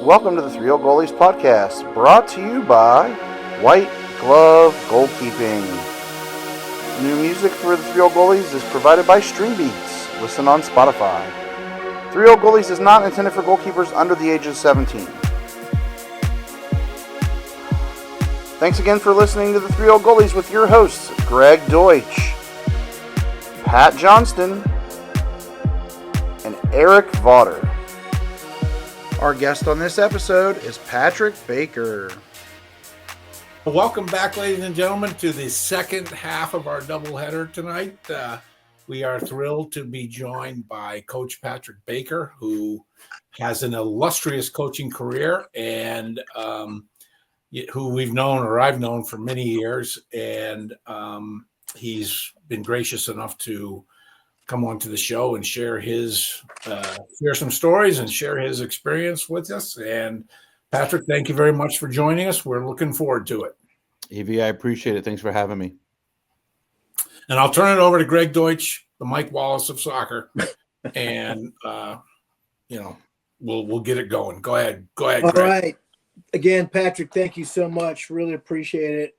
Welcome to the Old Goalies podcast, brought to you by White Glove Goalkeeping. New music for the Old Goalies is provided by Stream Beats. Listen on Spotify. Old Goalies is not intended for goalkeepers under the age of 17. Thanks again for listening to the Old Goalies with your hosts, Greg Deutsch, Pat Johnston, and Eric Vaughter. Our guest on this episode is Patrick Baker. Welcome back, ladies and gentlemen, to the second half of our doubleheader tonight. We are thrilled to be joined by Coach Patrick Baker, who has an illustrious coaching career and who we've known, or I've known, for many years. And he's been gracious enough to come onto the show and share some stories and share his experience with us. And Patrick, thank you very much for joining us. We're looking forward to it. Evie, I appreciate it. Thanks for having me. And I'll turn it over to Greg Deutsch, the Mike Wallace of soccer, and we'll get it going. Go ahead, Greg. All right. Again, Patrick, thank you so much. Really appreciate it.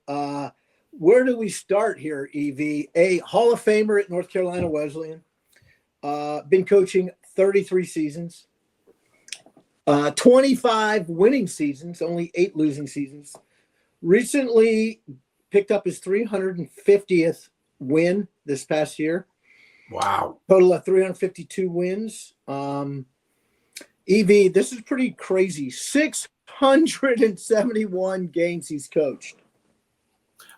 Where do we start here, EV? A Hall of Famer at North Carolina Wesleyan. Been coaching 33 seasons. 25 winning seasons, only 8 losing seasons. Recently picked up his 350th win this past year. Wow. Total of 352 wins. EV, this is pretty crazy. 671 games he's coached.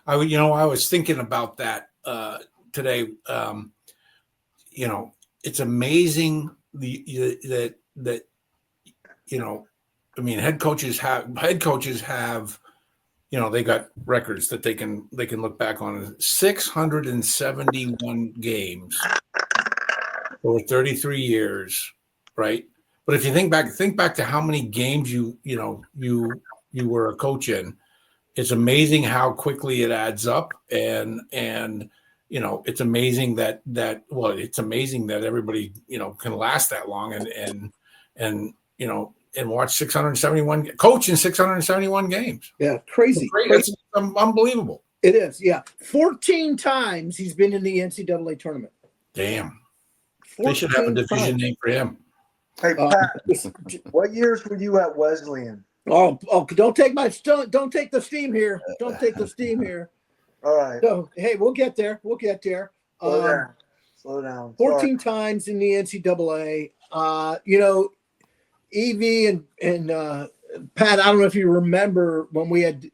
I was thinking about that today. It's amazing that head coaches have, they got records that they can look back on. 671 games over 33 years, right? But if you think back to how many games you were a coach in, it's amazing how quickly it adds up, and it's amazing that everybody can last that long and watch 671 coach in 671 games. Yeah, crazy. It's unbelievable. It is. Yeah, 14 times he's been in the NCAA tournament. Damn, they should have a division name for him. Hey Pat, what years were you at Wesleyan? Oh! Don't take the steam here. Don't take the steam here. All right. So hey, we'll get there. Slow down. 14 times in the NCAA. Evie and Pat, I don't know if you remember when we had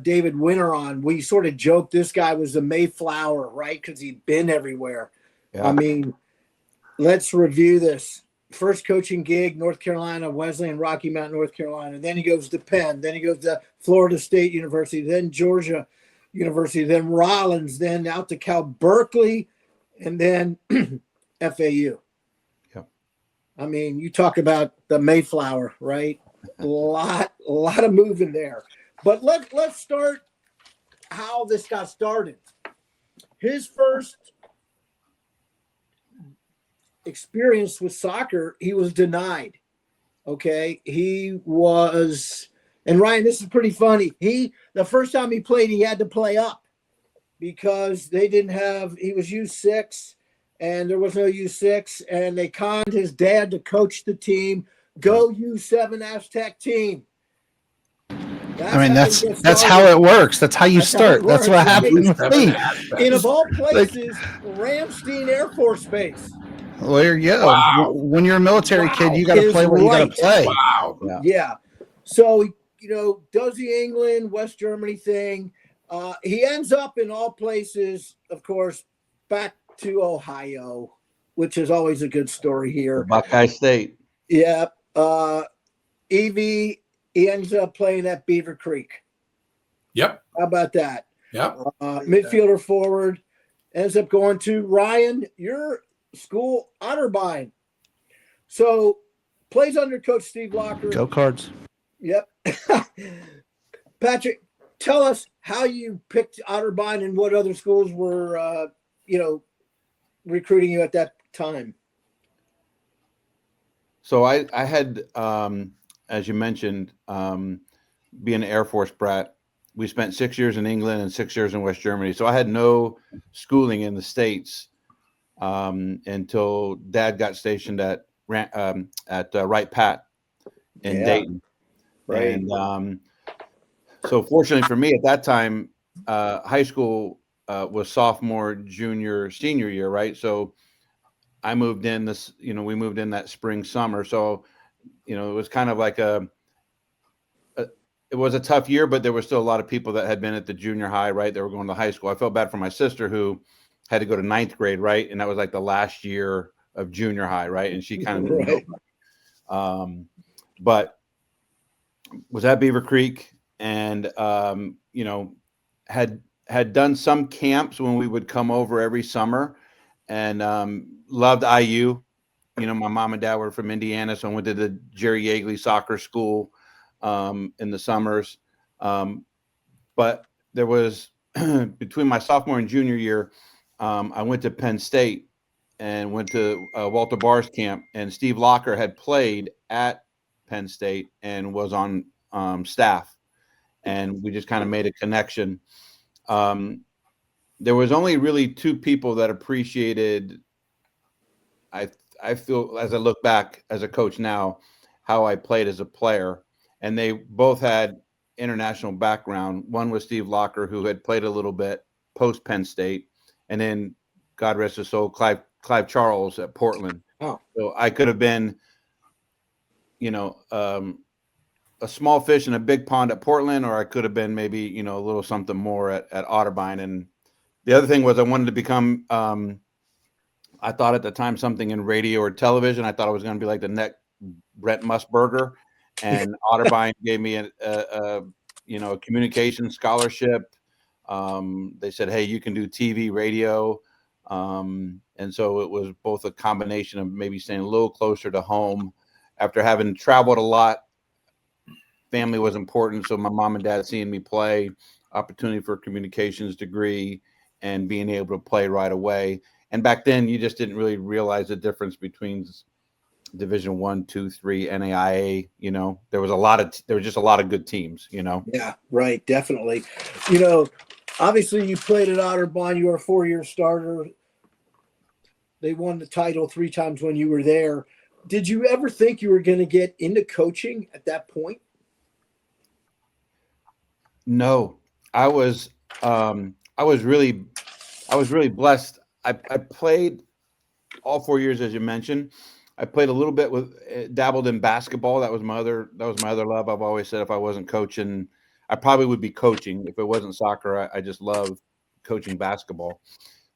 David Winter on, we sort of joked this guy was the Mayflower, right? Because he'd been everywhere. Yeah. I mean, let's review this. First coaching gig, North Carolina, Wesleyan, Rocky Mount, North Carolina. Then he goes to Penn. Then he goes to Florida State University. Then Georgia University. Then Rollins. Then out to Cal Berkeley. And then FAU. I mean, you talk about the Mayflower, right? A lot of moving there. But let's start how this got started. His first experience with soccer, he was denied. Okay, he was, and Ryan, this is pretty funny. The first time he played, he had to play up because they didn't have. He was U6. And there was no U6, and they conned his dad to coach the team. Go U7 Aztec team. That's how it works. That's how you start. That's what happened with me. And of all places, Ramstein Air Force Base. Well, there you go. Wow. When you're a military kid, you got to play what you got to play. Wow. Yeah. So, does the England, West Germany thing. He ends up in all places, of course, back to Ohio, which is always a good story here. Buckeye State. Yeah. Evie, he ends up playing at Beaver Creek. Yep. How about that? Yep. Midfielder forward. Ends up going to Ryan, your school, Otterbein. So plays under Coach Steve Locker. Go Cards. Yep. Patrick, tell us how you picked Otterbein and what other schools were, recruiting you at that time. So I had as you mentioned, being an Air Force brat, we spent 6 years in England and 6 years in West Germany. So I had no schooling in the States until Dad got stationed at Wright Pat in Dayton. Right. And so fortunately for me at that time, high school was sophomore, junior, senior year, right? So I moved in we moved in that spring, summer. So, it was kind of like it was a tough year, but there were still a lot of people that had been at the junior high, right? They were going to high school. I felt bad for my sister who had to go to ninth grade, right? And that was like the last year of junior high, right? And she kind of didn't know. But was at Beaver Creek and, had done some camps when we would come over every summer and loved IU. My mom and dad were from Indiana, so I went to the Jerry Yeagley soccer school in the summers. But there was between my sophomore and junior year, I went to Penn State and went to Walter Barr's camp, and Steve Locker had played at Penn State and was on staff, and we just kind of made a connection. There was only really two people that appreciated, I feel, as I look back as a coach now, how I played as a player, and they both had international background. One was Steve Locker, who had played a little bit post Penn State, and then God rest his soul, Clive Charles at Portland. Oh. So I could have been, a small fish in a big pond at Portland, or I could have been maybe, a little something more at Otterbein. And the other thing was I wanted to become, I thought at the time something in radio or television. I thought I was going to be like the next Brett Musburger, and Otterbein gave me a communication scholarship. They said, hey, you can do TV, radio. And so it was both a combination of maybe staying a little closer to home after having traveled a lot. Family was important. So my mom and dad seeing me play, opportunity for a communications degree, and being able to play right away. And back then you just didn't really realize the difference between Division 1, 2, 3, NAIA. There was just a lot of good teams, Yeah, right. Definitely. Obviously you played at Otterbein. You were a 4-year starter. They won the title 3 times when you were there. Did you ever think you were going to get into coaching at that point? No, I was really blessed. I played all 4 years, as you mentioned. I played a little bit dabbled in basketball. That was my other love. I've always said if I wasn't coaching, I probably would be coaching. If it wasn't soccer, I just love coaching basketball.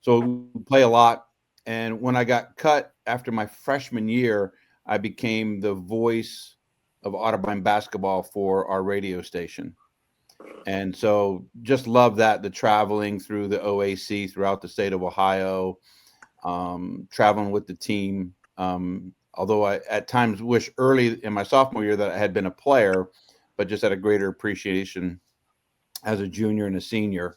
So we play a lot. And when I got cut after my freshman year, I became the voice of Otterbein basketball for our radio station. And so just love that, the traveling through the OAC throughout the state of Ohio, traveling with the team. Although I at times wish early in my sophomore year that I had been a player, but just had a greater appreciation as a junior and a senior,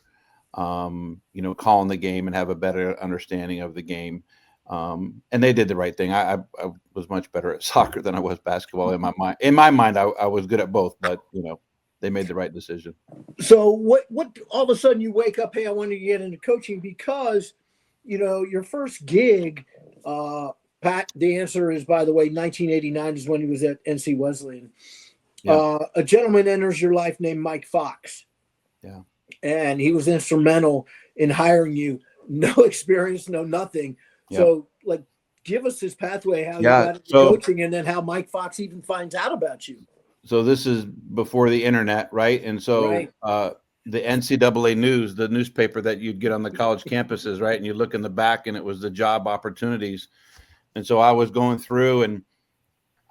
calling the game and have a better understanding of the game. And they did the right thing. I was much better at soccer than I was basketball in my mind. In my mind, I was good at both, but they made the right decision. So what all of a sudden you wake up, hey, I want to get into coaching because, your first gig, Pat, the answer is, by the way, 1989 is when he was at NC Wesleyan. Yeah. A gentleman enters your life named Mike Fox. Yeah. And he was instrumental in hiring you. No experience, no nothing. Yeah. So, give us his pathway, how you got into coaching, and then how Mike Fox even finds out about you. So this is before the internet, right? And so the NCAA News, the newspaper that you'd get on the college campuses, right? And you look in the back and it was the job opportunities. And so I was going through and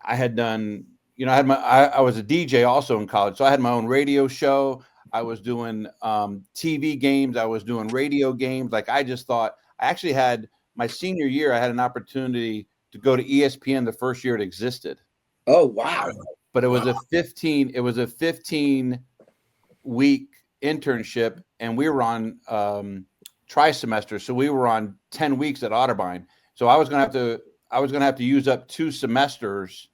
I had done, I was a DJ also in college. So I had my own radio show. I was doing TV games. I was doing radio games. I just thought, I actually had my senior year, I had an opportunity to go to ESPN the first year it existed. Oh, wow. But it was a 15-week internship, and we were on tri-semester, so we were on 10 weeks at Otterbein. So I was going to have to use up 2 semesters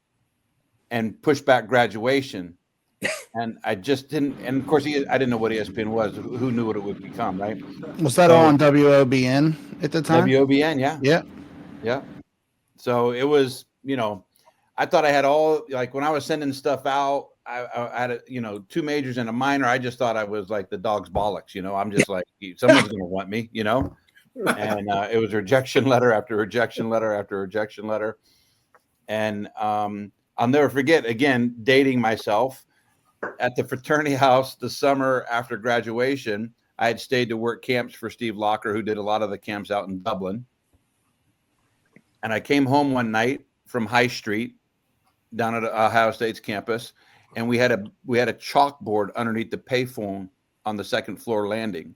and pushed back graduation. And I just didn't. And of course, I didn't know what ESPN was. Who knew what it would become, right? Was that all on WOBN at the time? WOBN, yeah. Yeah. Yeah. So it was, I thought I had all, like when I was sending stuff out, I had, 2 majors and a minor. I just thought I was like the dog's bollocks. I'm just like, someone's going to want me, and it was rejection letter after rejection letter after rejection letter. And I'll never forget, again, dating myself at the fraternity house the summer after graduation. I had stayed to work camps for Steve Locker, who did a lot of the camps out in Dublin. And I came home one night from High Street down at Ohio State's campus, and we had a chalkboard underneath the payphone on the second floor landing,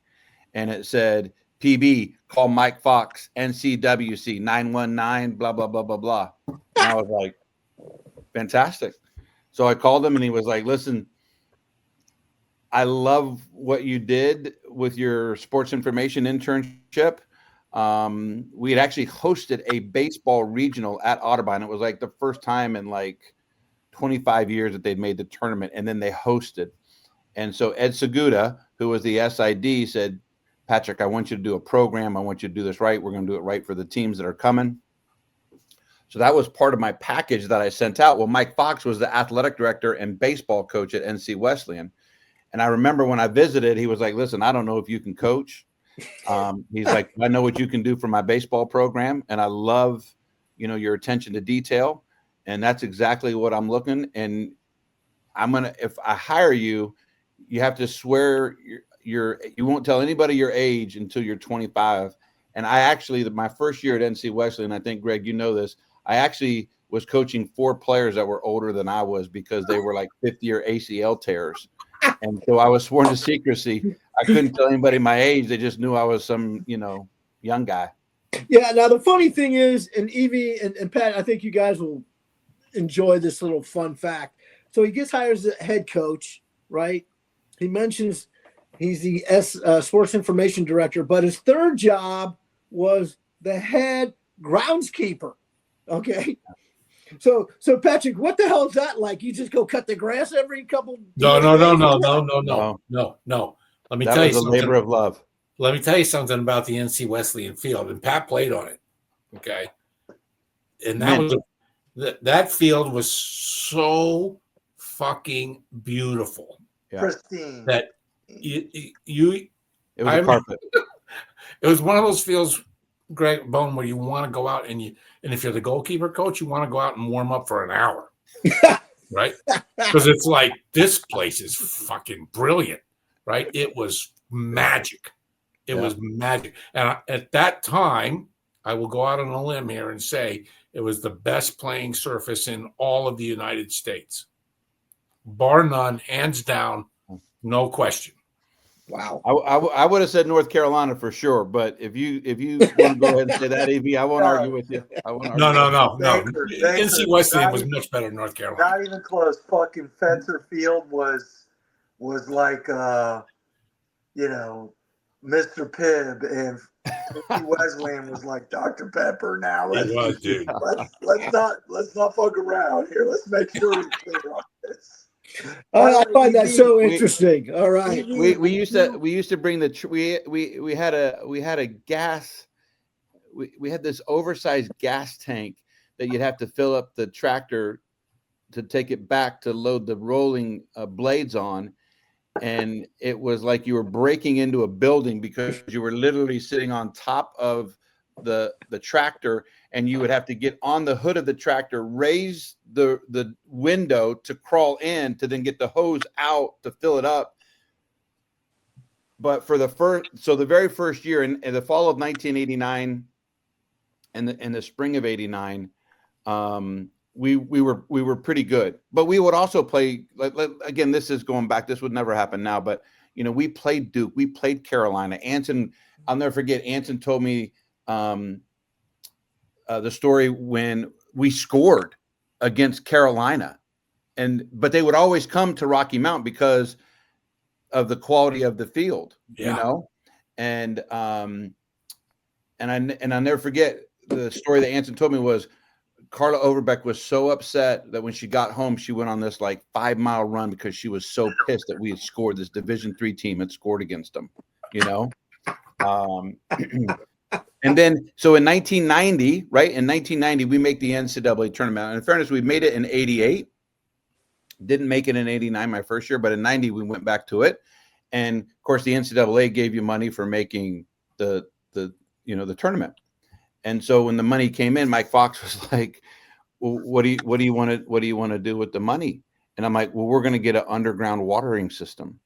and it said, "PB, call Mike Fox, NCWC 919, blah blah blah blah blah." And I was like, fantastic. So I called him, and he was like, "Listen, I love what you did with your sports information internship. We had actually hosted a baseball regional at Audubon. It was like the first time in like 25 years that they'd made the tournament, and then they hosted. And so Ed Seguda, who was the SID, said, Patrick, I want you to do a program. I want you to do this right. We're going to do it right for the teams that are coming." So that was part of my package that I sent out. Well, Mike Fox was the athletic director and baseball coach at NC Wesleyan. And I remember when I visited, he was like, "Listen, I don't know if you can coach." He's like, "I know what you can do for my baseball program. And I love, your attention to detail. And that's exactly what I'm looking. And if I hire you, you have to swear you won't tell anybody your age until you're 25. And I actually, my first year at NC Wesleyan, I think, Greg, you know this, I actually was coaching 4 players that were older than I was because they were like 50-year ACL tears. And so I was sworn to secrecy. I couldn't tell anybody my age. They just knew I was some, young guy. Yeah. Now, the funny thing is, and Evie and Pat, I think you guys will enjoy this little fun fact. So he gets hired as a head coach, right? He mentions he's the sports information director, but his third job was the head groundskeeper. Okay. So Patrick, what the hell is that like? You just go cut the grass every couple? No. Let me That tell you was a something. labor of love. Let me tell you something about the NC Wesleyan field, and Pat played on it. Okay, and that field was so fucking beautiful. Yeah. Pristine. That It was a carpet. It was one of those fields, Greg Bone, where you want to go out and if you're the goalkeeper coach, you want to go out and warm up for an hour, right? Because it's like, this place is fucking brilliant, right? It was magic. It was magic. And at that time, I will go out on a limb here and say it was the best playing surface in all of the United States, bar none, hands down, no question. Wow. I would have said North Carolina for sure, but if you want to go ahead and say that, AV, I won't argue with you. No. Baker, NC Wesleyan was much better than North Carolina. Not even close. Fucking Fetzer Field was like Mr. Pibb, and Wesleyan was like Dr. Pepper. Now It was, dude. let's not fuck around here. Let's make sure we're clear on this. I find that so interesting. All right. We used to bring we had a gas. We had this oversized gas tank that you'd have to fill up the tractor to take it back to load the rolling blades on. And it was like you were breaking into a building because you were literally sitting on top of the tractor, and you would have to get on the hood of the tractor, raise the window to crawl in to then get the hose out to fill it up. But for the very first year in the fall of 1989 and the spring of 89, we were pretty good, but we would also play. Again, this is going back. This would never happen now, but we played Duke, we played Carolina. Anson, I'll never forget. Anson told me the story when we scored against Carolina, but they would always come to Rocky Mount because of the quality of the field, and I'll never forget the story that Anson told me was Carla Overbeck was so upset that when she got home, she went on this like 5-mile run because she was so pissed that we had scored. This Division III team had scored against them, you know? And then, so in 1990, right? In 1990, we make the NCAA tournament. And in fairness, we made it in 88. Didn't make it in 89, my first year, but in 90, we went back to it. And of course, the NCAA gave you money for making the tournament. And so when the money came in, Mike Fox was like, well, what do you want to do with the money? And I'm like, well, we're going to get an underground watering system,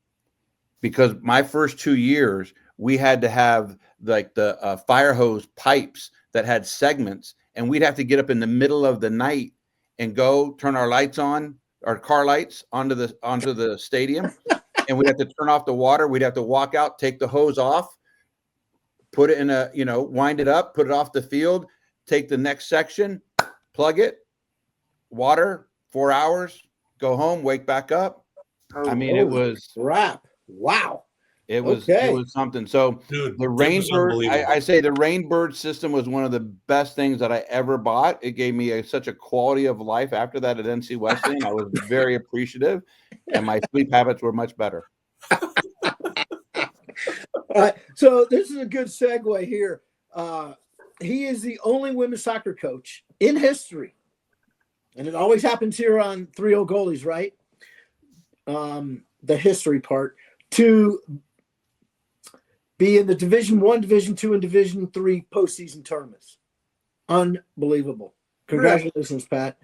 because my first 2 years, we had to have like the fire hose pipes that had segments, and we'd have to get up in the middle of the night and go turn our lights on, our car lights onto the stadium, and we'd have to turn off the water. We'd have to walk out, take the hose off, put it in wind it up, put it off the field, take the next section, plug it, water, 4 hours, go home, wake back up. I mean, it was crap. Wow. It was something. So Dude, the Rainbird, I say the Rainbird system was one of the best things that I ever bought. It gave me such a quality of life after that at NC Wesleyan. I was very appreciative, and my sleep habits were much better. So this is a good segue here. He is the only women's soccer coach in history, and it always happens here on Three Old Goalies, right? The history part, to be in the Division I, Division II, and Division III postseason tournaments. Unbelievable. Congratulations, Pat.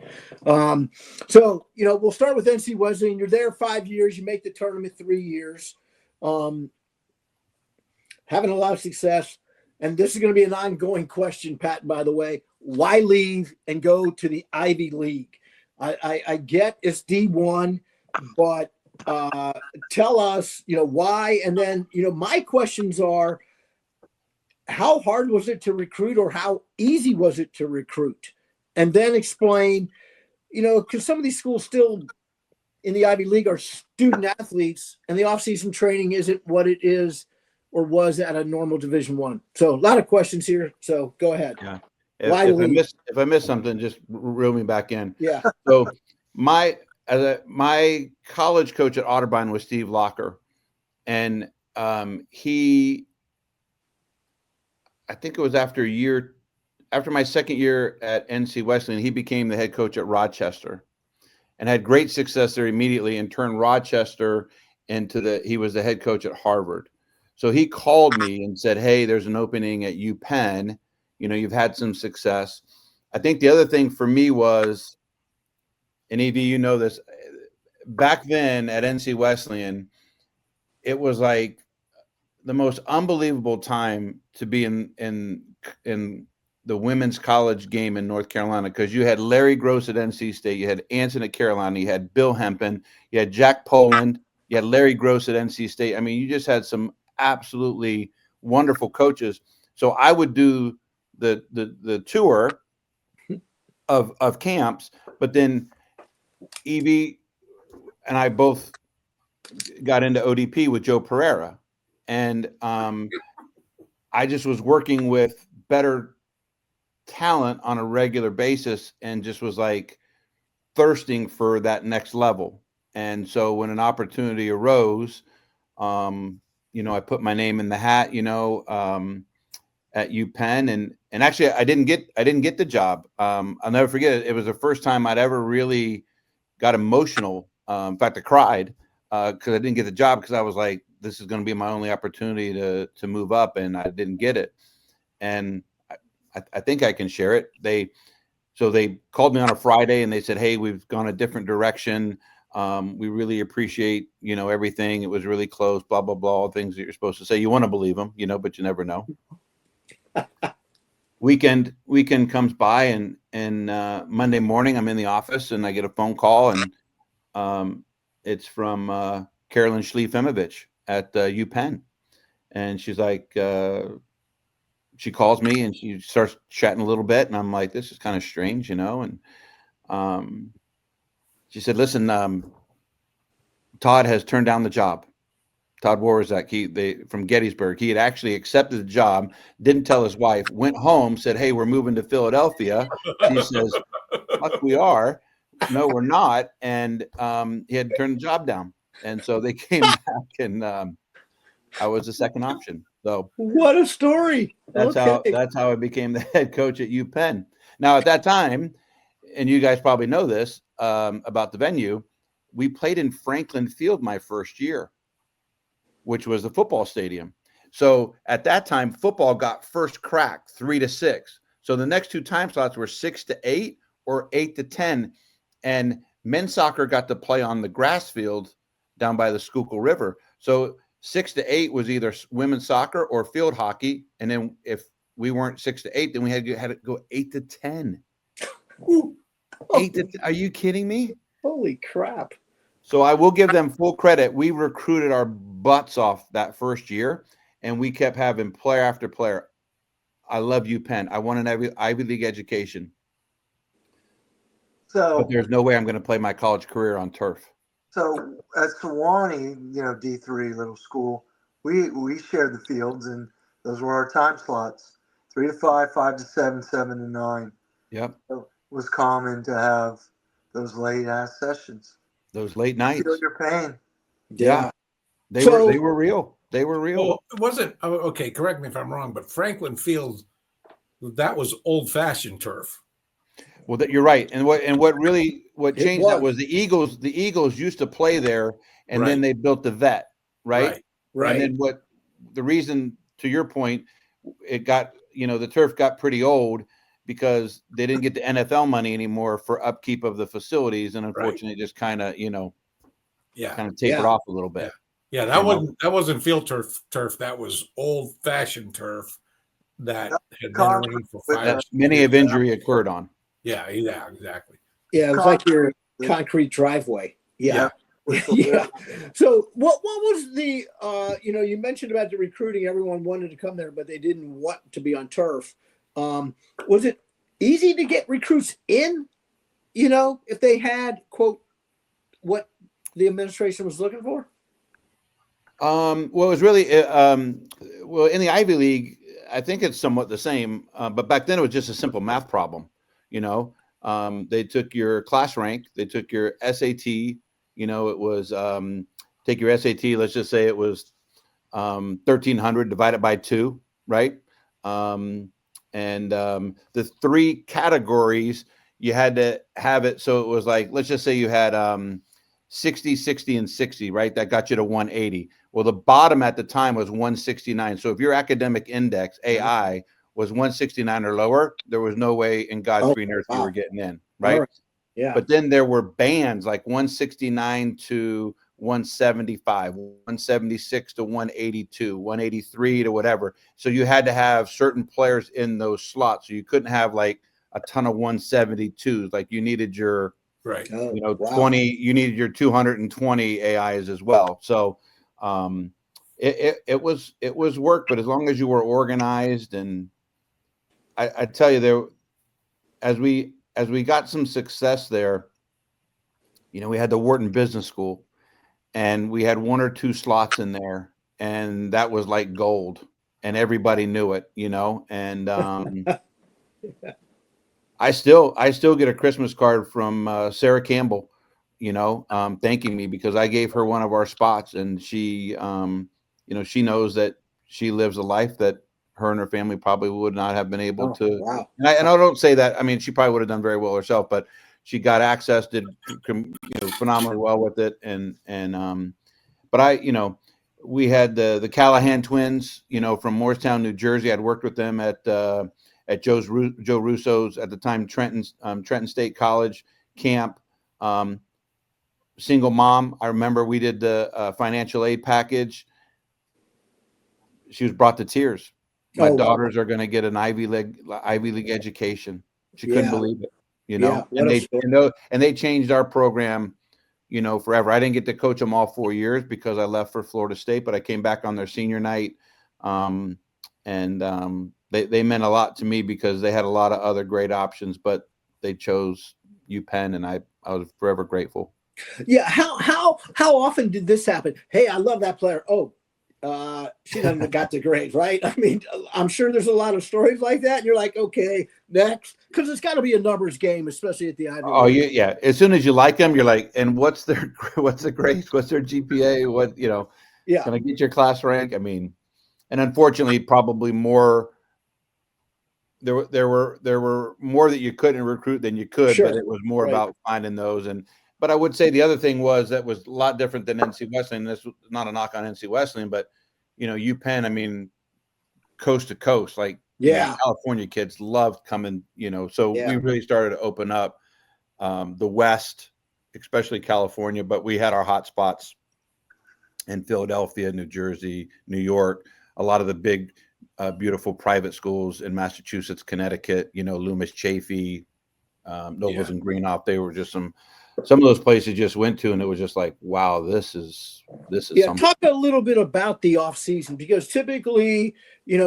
So, we'll start with NC Wesleyan. You're there 5 years. You make the tournament 3 years. Having a lot of success. And this is going to be an ongoing question, Pat, by the way. Why leave and go to the Ivy League? I get it's D1, but tell us, why. And then, my questions are, how hard was it to recruit, or how easy was it to recruit? And then explain, because some of these schools still in the Ivy League are student athletes, and the off-season training isn't what it is or was at a normal Division I. So a lot of questions here. So go ahead. Yeah. If I miss something, just reel me back in. Yeah. So my college coach at Otterbein was Steve Locker, and I think it was after my second year at NC Wesleyan, he became the head coach at Rochester, and had great success there immediately, and turned Rochester he was the head coach at Harvard. So he called me and said, "Hey, there's an opening at UPenn. You've had some success." I think the other thing for me was, and Evie, this, back then at NC Wesleyan, it was like the most unbelievable time to be in the women's college game in North Carolina, because you had Larry Gross at NC State, you had Anson at Carolina, you had Bill Hempen, you had Jack Poland, you had Larry Gross at NC State. I mean, you just had some absolutely wonderful coaches. So I would do the tour of camps, but then Evie and I both got into ODP with Joe Pereira, and I just was working with better talent on a regular basis, and just was like thirsting for that next level. And so when an opportunity arose, I put my name in the hat, at UPenn, and actually I didn't get the job. I'll never forget it. It was the first time I'd ever really got emotional. In fact, I cried because I didn't get the job, because I was like, this is going to be my only opportunity to move up, and I didn't get it. And I think I can share it. They called me on a Friday, and they said, "Hey, we've gone a different direction. We really appreciate, everything. It was really close, blah, blah, blah, all things that you're supposed to say. You want to believe them, but you never know." Weekend comes by, and Monday morning I'm in the office, and I get a phone call, and it's from Carolyn Schliefemovich at UPenn. And she's like, she calls me, and she starts chatting a little bit, and I'm like, this is kind of strange, and she said, "Listen, Todd has turned down the job. Todd Warzak, from Gettysburg. He had actually accepted the job, didn't tell his wife, went home, said, 'Hey, we're moving to Philadelphia.' She says, fuck we are. No, we're not. And he had turned the job down. And so they came back, and I was the second option. So What a story. that's how I became the head coach at UPenn. Now, at that time, and you guys probably know this about the venue, we played in Franklin Field my first year, which was the football stadium. So at that time, football got first crack 3-6. So the next two time slots were 6-8 or 8-10. And men's soccer got to play on the grass field down by the Schuylkill River. So 6-8 was either women's soccer or field hockey. And then if we weren't 6-8, then we had to go 8-10. 8 are you kidding me? Holy crap. So I will give them full credit. We recruited our butts off that first year, and we kept having player after player. I love UPenn. I want an Ivy League education. But there's no way I'm going to play my college career on turf. So at Sewanee, D3 little school, we shared the fields, and those were our time slots: 3-5, 5-7, 7-9. Yep. So it was common to have those late ass sessions. Those late nights. Feel your pain. Yeah. They were real. They were real. Well, it wasn't okay. Correct me if I'm wrong, but Franklin Field, that was old-fashioned turf. Well, you're right. And what changed that was the Eagles. The Eagles used to play there, and then they built the vet, right? Right. And then the reason, to your point, it got the turf got pretty old because they didn't get the NFL money anymore for upkeep of the facilities, and unfortunately, just kind of tapered off a little bit. Yeah, that wasn't field turf. That was old-fashioned turf that had been around for 5 years. Many of injury occurred on. Yeah, exactly. Yeah, it was like your concrete driveway. Yeah. Yeah. So what was the you mentioned about the recruiting, everyone wanted to come there, but they didn't want to be on turf. Was it easy to get recruits in, if they had, quote, what the administration was looking for? Well, it was really in the Ivy League, I think it's somewhat the same, but back then it was just a simple math problem. They took your class rank, they took your SAT. It was take your SAT. Let's just say it was 1,300 divided by 2, right? And the 3 categories you had to have it. So it was like, let's just say you had 60, 60, and 60, right? That got you to 180. Well, the bottom at the time was 169. So if your academic index, AI, was 169 or lower, there was no way in God's green earth you were getting in, right? Yeah. But then there were bands like 169 to 175, 176 to 182, 183 to whatever. So you had to have certain players in those slots. So you couldn't have like a ton of 172s. Like you needed your 20, you needed your 220 AIs as well. So it was work, but as long as you were organized, and I tell you, as we got some success there, we had the Wharton Business School, and we had 1 or 2 slots in there, and that was like gold, and everybody knew it, and I still get a Christmas card from Sarah Campbell, thanking me because I gave her one of our spots, and she, she knows that she lives a life that her and her family probably would not have been able to. Wow. And I don't say that. I mean, she probably would have done very well herself, but she got access, did phenomenally well with it. But we had the Callahan twins, from Morristown, New Jersey. I'd worked with them at Joe Russo's at the time, Trenton State College camp. Single mom. I remember we did the financial aid package. She was brought to tears. My daughters are going to get an Ivy League education. She couldn't believe it, and they changed our program, forever. I didn't get to coach them all 4 years because I left for Florida State, but I came back on their senior night. They meant a lot to me because they had a lot of other great options, but they chose UPenn, and I was forever grateful. Yeah. How often did this happen? Hey, I love that player. Oh, She doesn't got the grade, right? I mean, I'm sure there's a lot of stories like that. And you're like, okay, next, because it's got to be a numbers game, especially at the Ivy Oh, League. yeah. As soon as you like them, you're like, and what's their grades? What's their GPA? What, Yeah, can I get your class rank? I mean, and unfortunately, probably more. There were more that you couldn't recruit than you could, but sure, it was more right. about finding those. But I would say the other thing was that was a lot different than NC Wesleyan. This was not a knock on NC Wesleyan, but UPenn. I mean, coast to coast, like Yeah, California kids loved coming. So yeah, we really started to open up the West, especially California. But we had our hot spots in Philadelphia, New Jersey, New York. A lot of the big beautiful private schools in Massachusetts, Connecticut, Loomis Chaffee, Nobles and Greenough. They were just some of those places just went to, and it was just like, wow, this is yeah. something. Talk a little bit about the off season, because typically,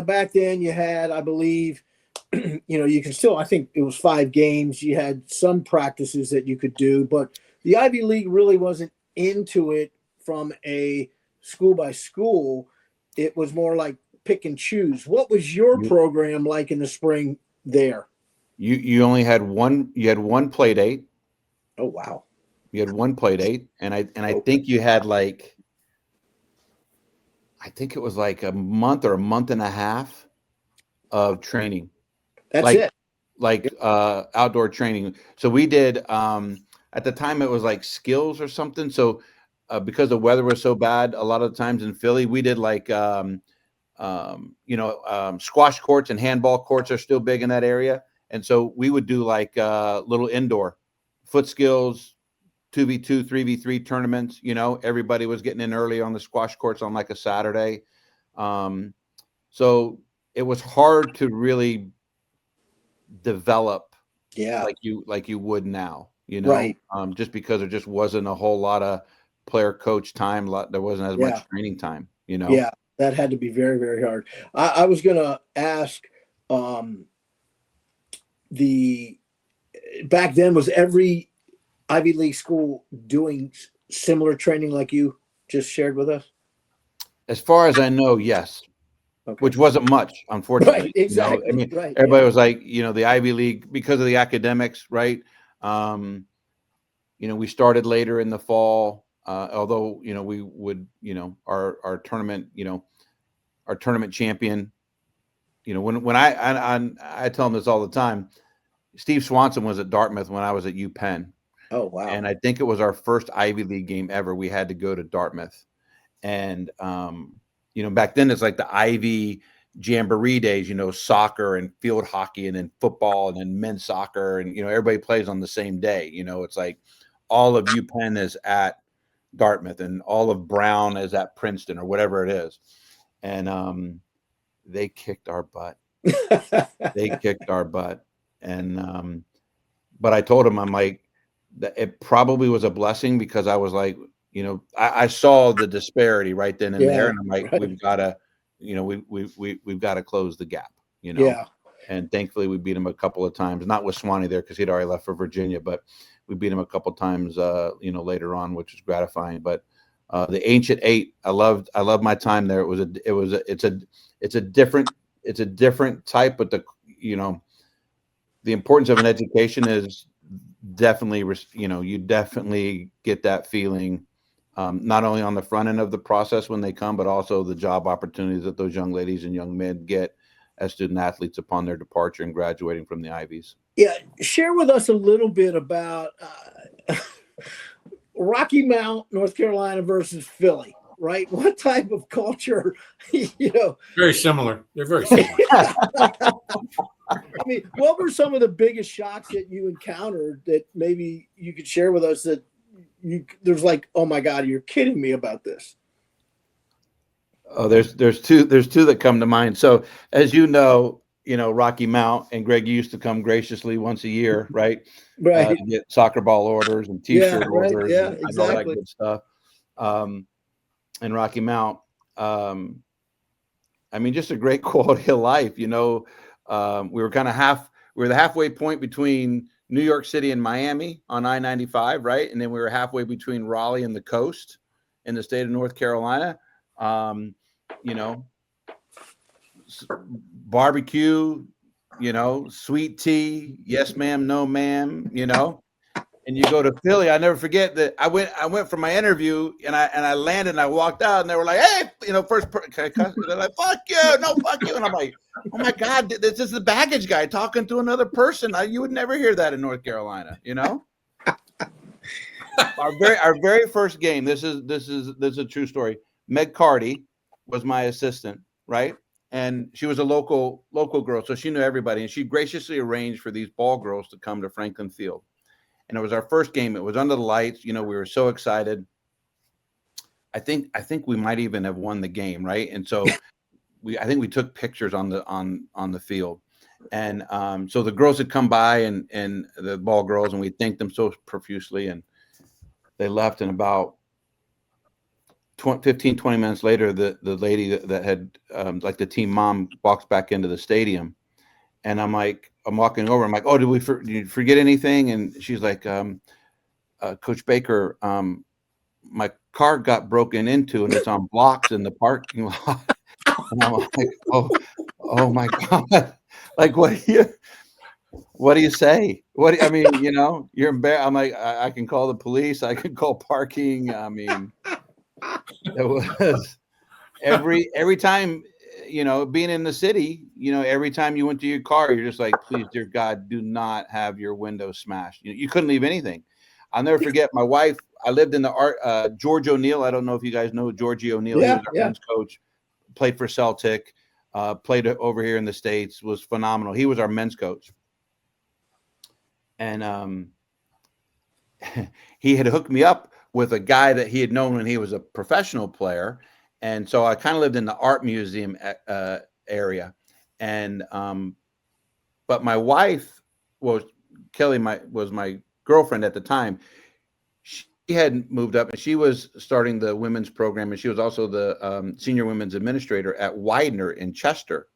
back then you had, I believe, you can still, I think it was 5 games. You had some practices that you could do, but the Ivy League really wasn't into it from a school by school. It was more like pick and choose. What was your program like in the spring there? You only had one. You had one play date. Oh, wow. You had one play date, and I think you had like, I think it was like a month or a month and a half of training. That's like it. Outdoor training. So we did at the time it was like skills or something. So because the weather was so bad, a lot of the times in Philly, we did like squash courts and handball courts are still big in that area. And so we would do like little indoor foot skills, 2v2, 3v3 tournaments. Everybody was getting in early on the squash courts on like a Saturday. So it was hard to really develop like you would now, Right. just because there just wasn't a whole lot of player coach time. There wasn't as much training time, Yeah, that had to be very, very hard. I was going to ask, the back then, was every Ivy League school doing similar training like you just shared with us? As far as I know, yes. Okay. Which wasn't much, unfortunately. Right, exactly. I mean, right. everybody was like, the Ivy League, because of the academics, right? We started later in the fall, although we would, our tournament, our tournament champion. When I tell them this all the time. Steve Swanson was at Dartmouth when I was at UPenn. Oh, wow. And I think it was our first Ivy League game ever. We had to go to Dartmouth. And, back then it's like the Ivy Jamboree days, soccer and field hockey and then football and then men's soccer. And, everybody plays on the same day. It's like all of UPenn is at Dartmouth and all of Brown is at Princeton or whatever it is. And they kicked our butt. They kicked our butt. And but I told him, I'm like, that it probably was a blessing, because I was like, I saw the disparity right then and there, and I'm like, we've got to, we've got to close the gap, Yeah. And thankfully we beat him a couple of times, not with Swanee there because he'd already left for Virginia, but we beat him a couple of times, later on, which was gratifying. But the Ancient Eight, I loved my time there. It's a different type, but the importance of an education is definitely, you definitely get that feeling, not only on the front end of the process when they come, but also the job opportunities that those young ladies and young men get as student athletes upon their departure and graduating from the Ivies. Yeah. Share with us a little bit about Rocky Mount, North Carolina versus Philly, right? What type of culture, Very similar. They're very similar. I mean, what were some of the biggest shocks that you encountered that maybe you could share with us, that there's like, oh my God, you're kidding me about this? Oh, there's two that come to mind. So as Rocky Mount and Greg used to come graciously once a year, right? Right. To get soccer ball orders and T-shirt orders, Yeah, and exactly. all that good stuff. And Rocky Mount, I mean, just a great quality of life. We were the halfway point between New York City and Miami on I-95, right? And then we were halfway between Raleigh and the coast in the state of North Carolina. you know, barbecue, sweet tea, yes ma'am, no ma'am, and you go to Philly. I never forget that I went for my interview and I landed and I walked out and they were like, hey, can I cuss? They're like, fuck you, no, fuck you. And I'm like, oh my God, this is the baggage guy talking to another person. You would never hear that in North Carolina, Our very first game, this is a true story. Meg Carty was my assistant, right? And she was a local girl, so she knew everybody, and she graciously arranged for these ball girls to come to Franklin Field. And it was our first game. It was under the lights. We were so excited. I think we might even have won the game, right? And so I think we took pictures on the field. And so the girls had come by and the ball girls, and we thanked them so profusely, and they left. And about 15, 20 minutes later, the lady that had like the team mom walks back into the stadium, and I'm walking over. I'm like, oh, did you forget anything? And she's like, Coach Baker, my car got broken into and it's on blocks in the parking lot. And I'm like, oh my God. Like, what do you say? You're embarrassed. I'm like, I can call the police. I can call parking. I mean, it was every time, being in the city, every time you went to your car, you're just like, please, dear God, do not have your windows smashed. You couldn't leave anything. I'll never forget my wife. I lived in the George O'Neill. I don't know if you guys know Georgie O'Neill. He was our men's coach, played for Celtic, played over here in the States, was phenomenal. He was our men's coach. And he had hooked me up with a guy that he had known when he was a professional player. And so I kind of lived in the art museum area. And but my wife was Kelly, was my girlfriend at the time. She had moved up and she was starting the women's program, and she was also the senior women's administrator at Widener in Chester.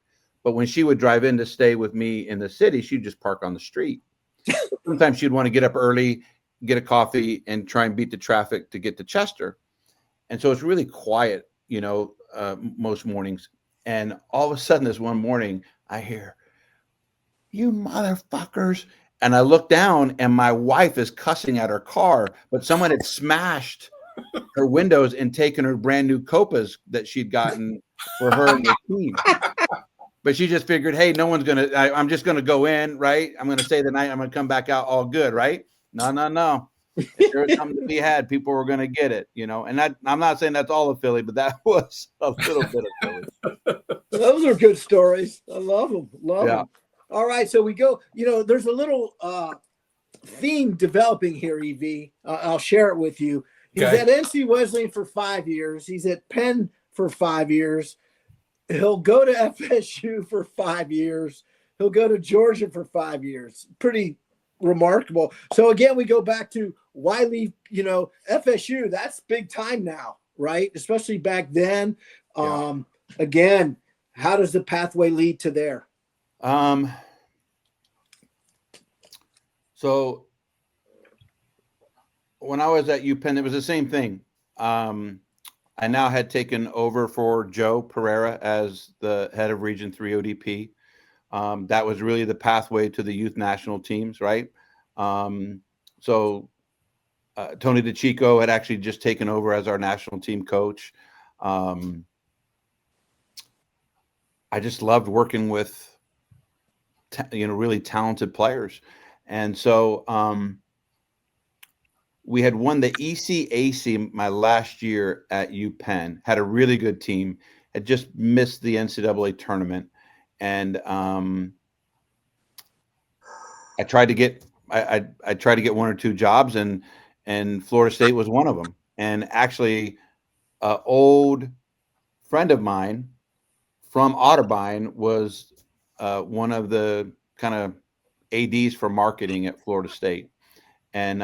But when she would drive in to stay with me in the city, she'd just park on the street. Sometimes she'd want to get up early, get a coffee, and try and beat the traffic to get to Chester. And so it's really quiet, most mornings. And all of a sudden, this one morning, I hear, you motherfuckers. And I look down and my wife is cussing at her car, but someone had smashed her windows and taken her brand new Copas that she'd gotten for her and the team. But she just figured, hey, no one's going to, I'm just going to go in, right? I'm going to stay the night. I'm going to come back out all good, right? No. If there was something to be had, people were going to get it, And I'm not saying that's all of Philly, but that was a little bit of Philly. Those are good stories. I love them. Love them. All right, so we go. There's a little theme developing here, EV. I'll share it with you. He's at NC Wesleyan for 5 years. He's at Penn for 5 years. He'll go to FSU for 5 years. He'll go to Georgia for 5 years. Pretty remarkable. So again, we go back to why leave, FSU, that's big time now, right? Especially back then. Again, how does the pathway lead to there? So when I was at UPenn, it was the same thing. I now had taken over for Joe Pereira as the head of Region 3 ODP. That was really the pathway to the youth national teams, right? So Tony DeChico had actually just taken over as our national team coach. I just loved working with, really talented players. And so we had won the ECAC my last year at UPenn, had a really good team, had just missed the NCAA tournament. And I tried to get one or two jobs, and Florida State was one of them. And actually, an old friend of mine from Otterbein was one of the kind of ADs for marketing at Florida State. And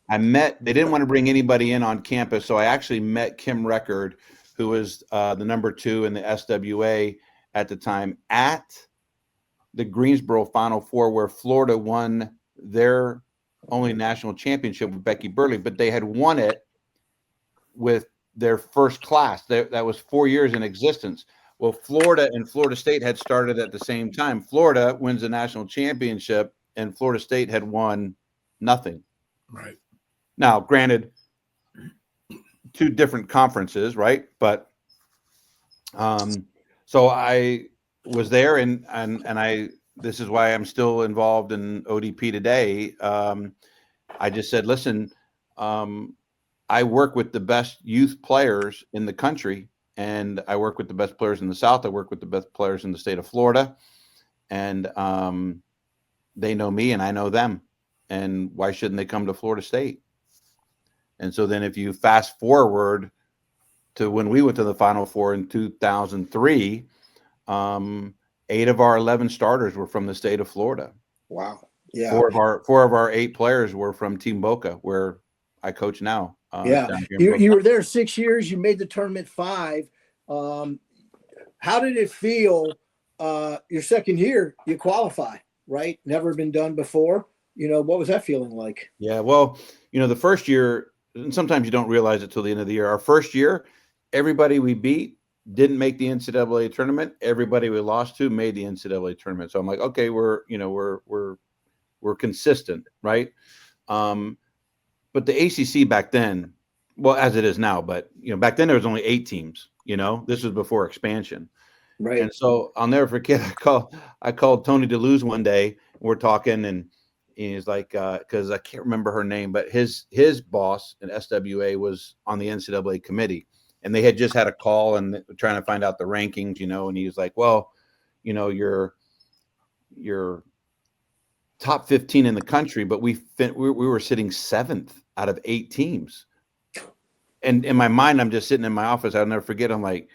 they didn't want to bring anybody in on campus. So I actually met Kim Record, who was the number 2 in the SWA at the time, at the Greensboro Final Four, where Florida won their only national championship with Becky Burleigh, but they had won it with their first class. That was 4 years in existence. Well, Florida and Florida State had started at the same time. Florida wins the national championship, and Florida State had won nothing. Right. Now, granted, two different conferences, right? But so I was there, and I. This is why I'm still involved in ODP today. I just said, listen, I work with the best youth players in the country, and I work with the best players in the South. I work with the best players in the state of Florida, and they know me and I know them. And why shouldn't they come to Florida State? And so then if you fast forward to when we went to the Final Four in 2003, 8 of our 11 starters were from the state of Florida. Wow. Yeah. 4 of our 8 players were from Team Boca, where I coach now. Yeah. You were there 6 years. You made the tournament 5. How did it feel? Your second year, you qualify, right? Never been done before. What was that feeling like? Yeah. Well, the first year, and sometimes you don't realize it till the end of the year. Our first year, everybody we beat didn't make the NCAA tournament. Everybody we lost to made the NCAA tournament. So I'm like, okay, we're consistent, right? But the ACC back then, well, as it is now, but back then there was only 8 teams. This was before expansion, right? And so I'll never forget. I called Tony DeLuz one day. We're talking, and he's like, because I can't remember her name, but his boss in SWA was on the NCAA committee, and they had just had a call and trying to find out the rankings, and he was like, well, you're top 15 in the country, but we were sitting 7th out of 8 teams. And in my mind, I'm just sitting in my office. I'll never forget. I'm like,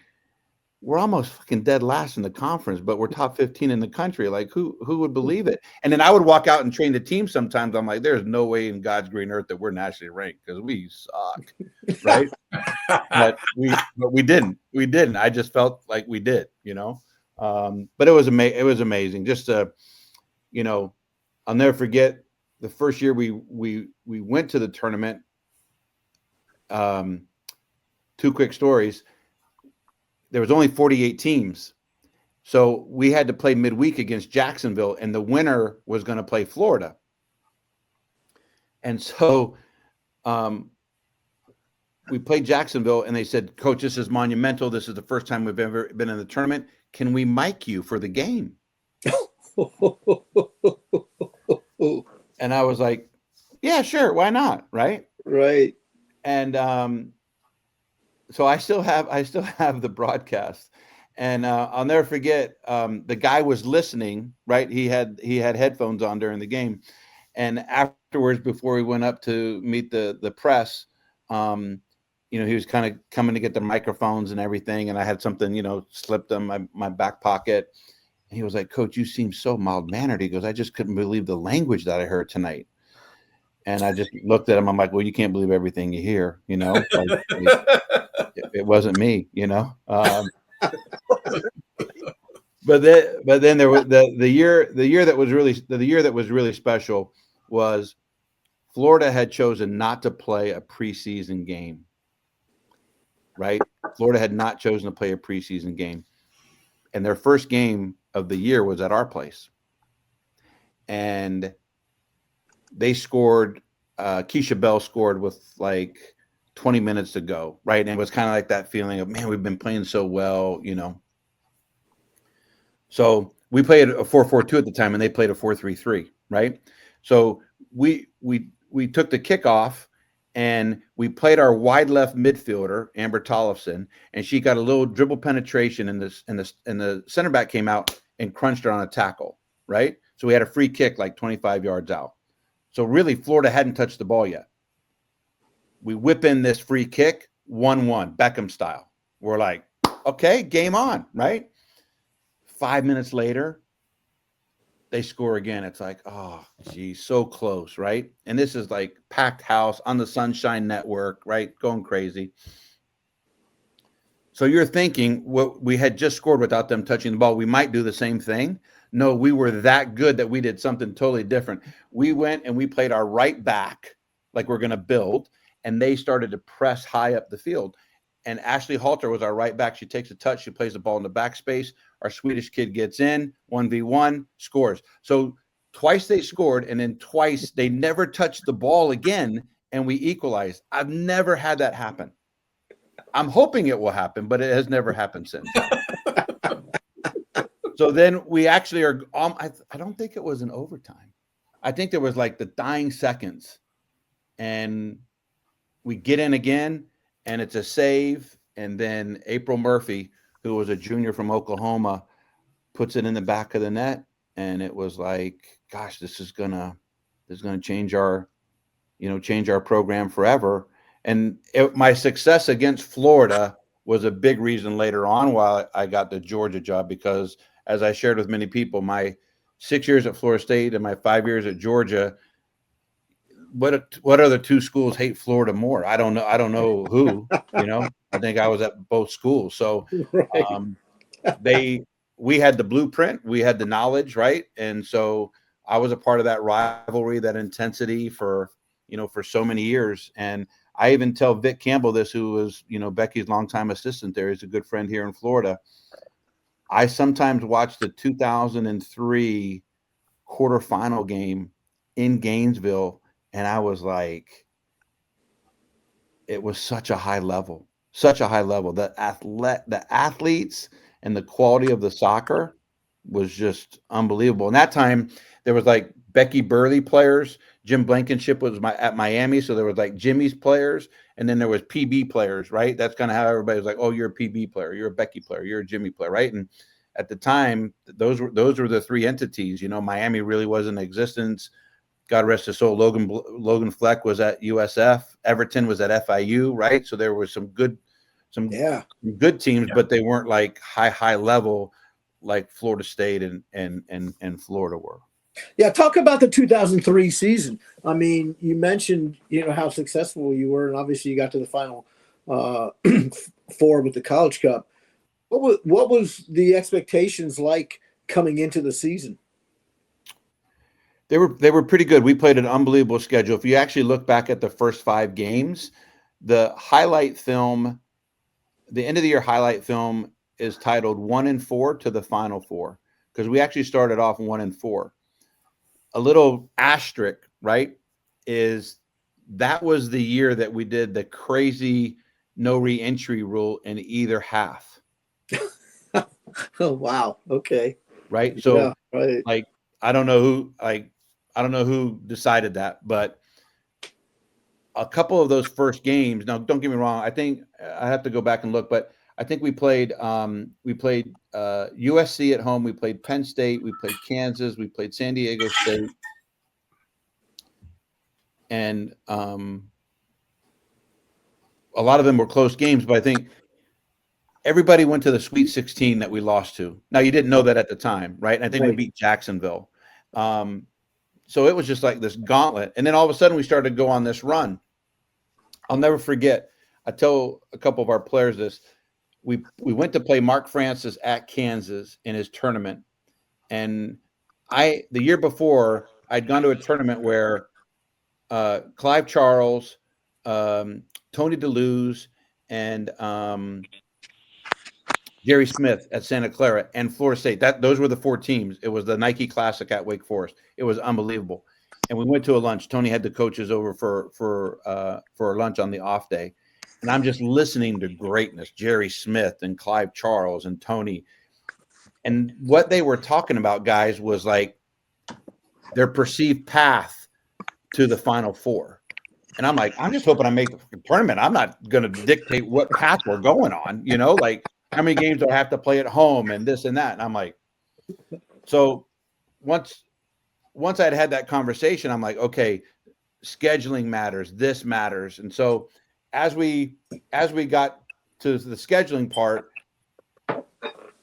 we're almost fucking dead last in the conference, but we're top 15 in the country. Like, who would believe it? And then I would walk out and train the team sometimes. I'm like, there's no way in God's green earth that we're nationally ranked, because we suck, right? but we didn't. We didn't. I just felt like we did, But it was amazing. Just I'll never forget the first year we went to the tournament. 2 quick stories. There was only 48 teams. So we had to play midweek against Jacksonville, and the winner was going to play Florida. And so we played Jacksonville, and they said, Coach, this is monumental. This is the first time we've ever been in the tournament. Can we mic you for the game? And I was like, yeah, sure. Why not? Right. Right. And so I still have the broadcast, and I'll never forget. The guy was listening, right? He had headphones on during the game, and afterwards, before we went up to meet the press, he was kind of coming to get the microphones and everything, and I had something, slipped in my back pocket. And he was like, Coach, you seem so mild-mannered. He goes, I just couldn't believe the language that I heard tonight. And I just looked at him. I'm like, well, you can't believe everything you hear, Like, it wasn't me, But then there was the year that was really special was Florida had chosen not to play a preseason game. Right? Florida had not chosen to play a preseason game. And their first game of the year was at our place. And they scored, Keisha Bell scored with like 20 minutes to go, right? And it was kind of like that feeling of, man, we've been playing so well, So we played a 4-4-2 at the time, and they played a 4-3-3, right? So we took the kickoff, and we played our wide left midfielder, Amber Tollefson, and she got a little dribble penetration, and the center back came out and crunched her on a tackle, right? So we had a free kick like 25 yards out. So really, Florida hadn't touched the ball yet. We whip in this free kick, 1-1, Beckham style. We're like, okay, game on, right? 5 minutes later, they score again. It's like, oh, geez, so close, right? And this is like packed house on the Sunshine Network, right? Going crazy. So you're thinking, what we had just scored without them touching the ball, we might do the same thing. No, we were that good that we did something totally different. We went and we played our right back like we're going to build, and they started to press high up the field. and Ashley Halter was our right back. She takes a touch. She plays the ball in the backspace. Our Swedish kid gets in, 1v1, scores. So twice they scored, and then twice they never touched the ball again, and we equalized. I've never had that happen. I'm hoping it will happen, but it has never happened since. So then we actually are I don't think it was an overtime. I think there was like the dying seconds, and we get in again, and it's a save, and then April Murphy, who was a junior from Oklahoma, puts it in the back of the net, and it was like, gosh, this is gonna change our program forever. And my success against Florida was a big reason later on why I got the Georgia job, because as I shared with many people, my 6 years at Florida State and my 5 years at Georgia, what other two schools hate Florida more? I don't know who, I think I was at both schools. So Right. we had the blueprint, we had the knowledge, right? And so I was a part of that rivalry, that intensity for so many years. And I even tell Vic Campbell this, who was, Becky's longtime assistant there. He's a good friend here in Florida. I sometimes watch the 2003 quarterfinal game in Gainesville, and I was like, it was such a high level. The athletes and the quality of the soccer was just unbelievable. And that time there was like Becky Burley players. Jim Blankenship was at Miami, so there was like Jimmy's players, and then there was PB players, right? That's kind of how everybody was like, oh, you're a PB player, you're a Becky player, you're a Jimmy player, right? And at the time, those were the three entities. Miami really wasn't in existence. God rest his soul. Logan Fleck was at USF. Everton was at FIU, right? So there was some good teams, but they weren't like high level like Florida State and Florida were. Yeah, talk about the 2003 season. I mean, you mentioned how successful you were, and obviously you got to the final four with the College Cup. What was the expectations like coming into the season? They were pretty good. We played an unbelievable schedule. If you actually look back at the first 5 games, the highlight film, the end of the year highlight film is titled 1-4 to the Final Four, because we actually started off 1-4. A little asterisk, right, is that was the year that we did the crazy no re-entry rule in either half. Oh, wow. Okay. Right. So yeah, right. like, I don't know who decided that, but a couple of those first games. Now, don't get me wrong. I think I have to go back and look, but I think we played USC at home. We played Penn State. We played Kansas. We played San Diego State, and a lot of them were close games. But I think everybody went to the Sweet 16 that we lost to. Now, you didn't know that at the time, right? And I think we beat Jacksonville. So it was just like this gauntlet. And then all of a sudden we started to go on this run. I'll never forget. I tell a couple of our players this. We went to play Mark Francis at Kansas in his tournament. And the year before, I'd gone to a tournament where Clive Charles, Tony DeLuz, and Jerry Smith at Santa Clara and Florida State. Those were the 4 teams. It was the Nike Classic at Wake Forest. It was unbelievable. And we went to a lunch. Tony had the coaches over for a lunch on the off day. And I'm just listening to greatness, Jerry Smith and Clive Charles and Tony. And what they were talking about, guys, was like their perceived path to the Final Four. And I'm like, I'm just hoping I make the tournament. I'm not going to dictate what path we're going on, like how many games do I have to play at home and this and that. And I'm like, so once I'd had that conversation, I'm like, okay, scheduling matters. This matters. And so as we got to the scheduling part,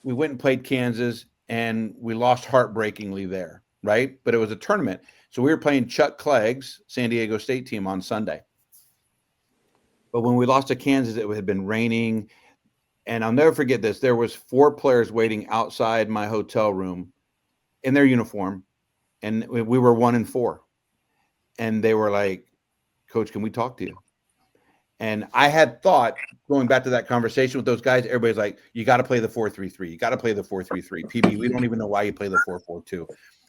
we went and played Kansas and we lost heartbreakingly there. Right. But it was a tournament. So we were playing Chuck Clegg's San Diego State team on Sunday. But when we lost to Kansas, it had been raining. And I'll never forget this. There was 4 players waiting outside my hotel room in their uniform. And we were 1-4. And they were like, Coach, can we talk to you? And I had thought, going back to that conversation with those guys, everybody's like, you got to play the 4-3-3. You got to play the 4-3-3. PB, we don't even know why you play the 4-4-2.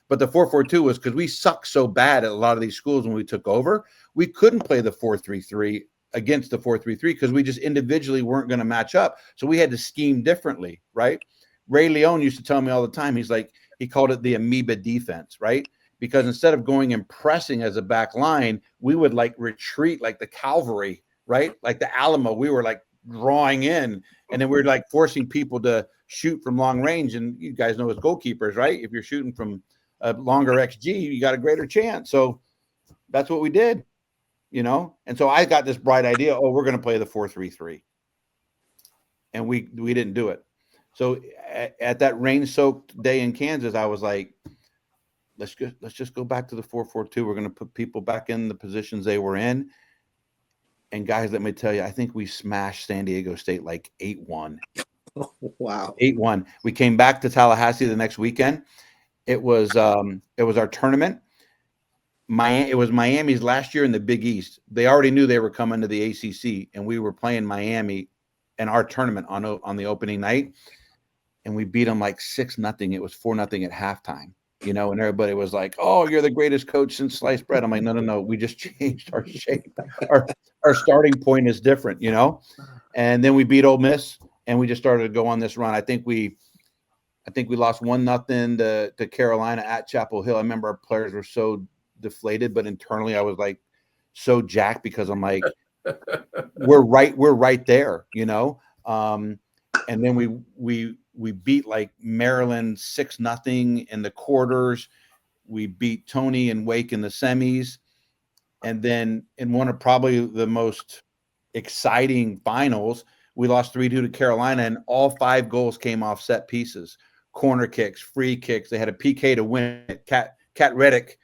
But the 4-4-2 was because we sucked so bad at a lot of these schools when we took over. We couldn't play the 4-3-3 against the 4-3-3 because we just individually weren't going to match up. So we had to scheme differently, right? Ray Leone used to tell me all the time, he's like, he called it the amoeba defense, right? Because instead of going and pressing as a back line, we would like retreat like the cavalry, right? Like the Alamo, we were like drawing in, and then we we're like forcing people to shoot from long range. And you guys know as goalkeepers, right? If you're shooting from a longer XG, you got a greater chance. So that's what we did, And so I got this bright idea. Oh, we're going to play the 4-3-3, and we didn't do it. So at that rain-soaked day in Kansas, I was like, let's just go back to the 4-4-2. We're going to put people back in the positions they were in. And guys, let me tell you, I think we smashed San Diego State like 8-1. Oh, wow. 8-1. We came back to Tallahassee the next weekend. It was our tournament. It was Miami's last year in the Big East. They already knew they were coming to the ACC, and we were playing Miami in our tournament on the opening night, and we beat them like 6-0. It was 4-0 at halftime. And everybody was like, "Oh, you're the greatest coach since sliced bread." I'm like, "No. We just changed our shape. Our starting point is different, And then we beat Ole Miss, and we just started to go on this run. I think we lost 1-0 to Carolina at Chapel Hill. I remember our players were so deflated, but internally I was like so jacked because I'm like, we're right there, And then we beat like Maryland 6-0 in the quarters. We beat Tony and Wake in the semis. And then in one of probably the most exciting finals, we lost 3-2 to Carolina, and all 5 goals came off set pieces, corner kicks, free kicks. They had a PK to win it. Kat Reddick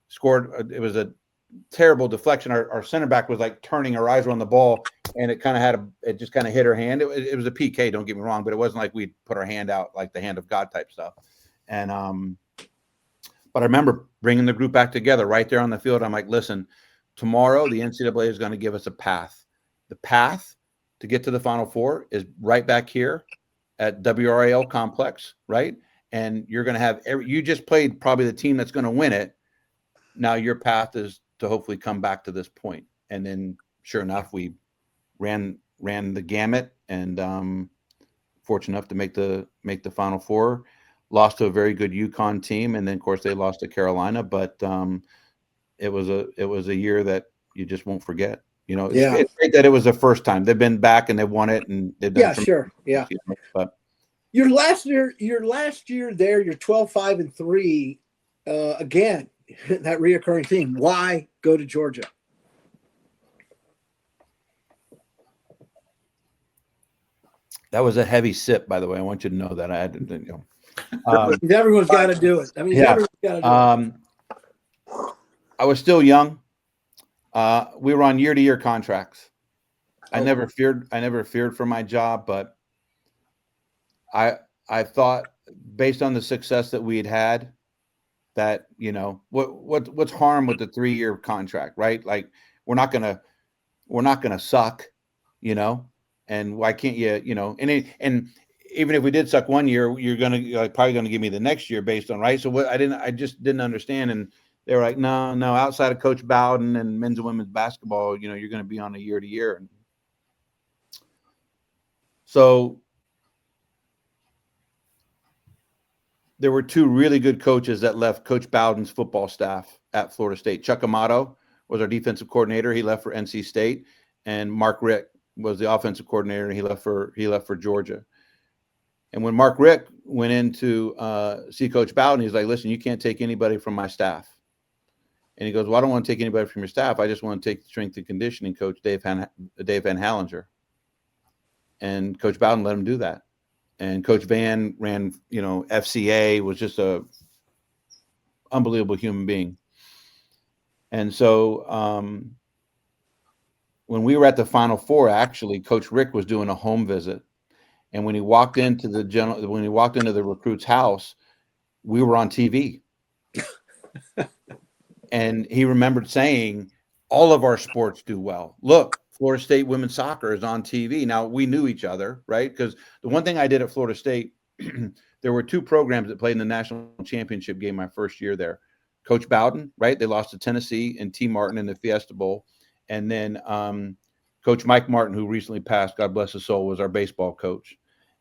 scored. It was a terrible deflection. Our center back was like turning, her eyes were on the ball, and it just kind of hit her hand. It was a PK, don't get me wrong, but it wasn't like we put our hand out like the hand of God type stuff. And but I remember bringing the group back together right there on the field. I'm like, listen, tomorrow the NCAA is going to give us a path. The path to get to the Final Four is right back here at WRAL Complex, right? And you're going to have you just played probably the team that's going to win it. Now your path is to hopefully come back to this point. And then sure enough, we ran the gamut, and fortunate enough to make the Final Four. Lost to a very good UConn team, and then of course they lost to Carolina. But it was a year that you just won't forget. It's great that it was the first time they've been back and they've won it, and they've done sure, yeah. But your last year there, you're 12-5-3. Again, that reoccurring theme. Why go to Georgia? that was a heavy sip, by the way. I want you to know that. I had to, Everyone's got to do it. I mean, everyone's got to do it. I was still young. We were on year-to-year contracts. I never feared for my job, but I thought, based on the success that we had, that what's harm with the 3-year contract, right? Like we're not gonna suck, and why can't you, and even if we did suck 1 year, you're probably gonna give me the next year based on, right? So I just didn't understand, and they were like, no, outside of Coach Bowden and men's and women's basketball, you're going to be on a year-to-year. So there were 2 really good coaches that left Coach Bowden's football staff at Florida State. Chuck Amato was our defensive coordinator. He left for NC State, and Mark Rick was the offensive coordinator, and he left for Georgia. And when Mark Rick went in to see Coach Bowden, he's like, listen, you can't take anybody from my staff. And he goes, well, I don't want to take anybody from your staff. I just want to take the strength and conditioning coach, Dave Van Hallinger. And Coach Bowden let him do that. And Coach Van ran, FCA, was just a unbelievable human being. And so when we were at the Final Four, actually, Coach Rick was doing a home visit. And when he walked into the recruit's house, we were on TV. And he remembered saying, all of our sports do well. Look, Florida State women's soccer is on TV. Now, we knew each other, right? Because the one thing I did at Florida State, there were two programs that played in the national championship game my first year there. Coach Bowden, right? They lost to Tennessee, and T. Martin in the Fiesta Bowl. And then Coach Mike Martin, who recently passed, God bless his soul, was our baseball coach.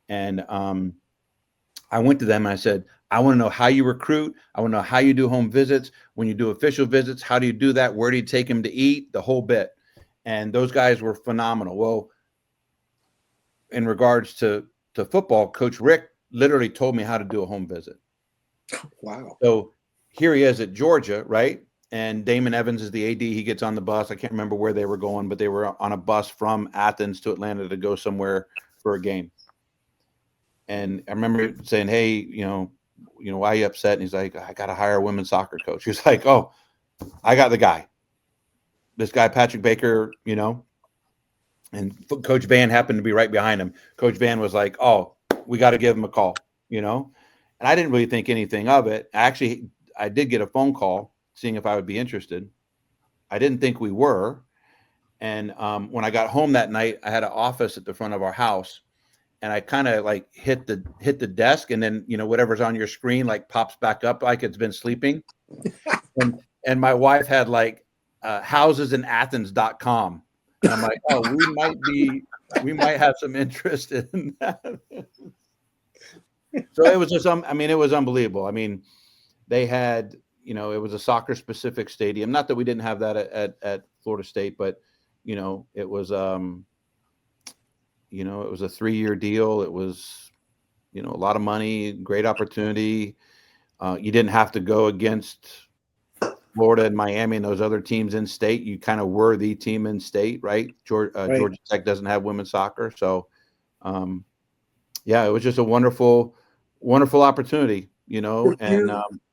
And I went to them and I said, I want to know how you recruit. I want to know how you do home visits. When you do official visits, how do you do that? Where do you take them to eat? The whole bit. And those guys were phenomenal. Well, in regards to football, Coach Rick literally told me how to do a home visit. Wow. So here he is at Georgia, right? And Damon Evans is the AD. He gets on the bus. I can't remember where they were going, but they were on a bus from Athens to Atlanta to go somewhere for a game. And I remember saying, hey, you know, why are you upset? And he's like, I got to hire a women's soccer coach. He's like, oh, I got the guy. This guy, Patrick Baker, you know, and Coach Van happened to be right behind him. Coach Van was like, oh, we got to give him a call, you know. And I didn't really think anything of it. Actually, I did get a phone call seeing if I would be interested. I didn't think we were. And when I got home that night, I had an office at the front of our house. And I kind of like hit the desk, and then, you know, whatever's on your screen like pops back up like it's been sleeping. and my wife had like housesinathens.com. And I'm like, oh, we might have some interest in that. So it was just, it was unbelievable. I mean, they had, you know, it was a soccer specific stadium. Not that we didn't have that at Florida State, but, you know, it was, you know, it was a 3-year deal. It was, you know, a lot of money, great opportunity. You didn't have to go against Florida and Miami and those other teams in state. You kind of were the team in state, right? Georgia Tech doesn't have women's soccer. So, yeah, it was just a wonderful, wonderful opportunity, you know.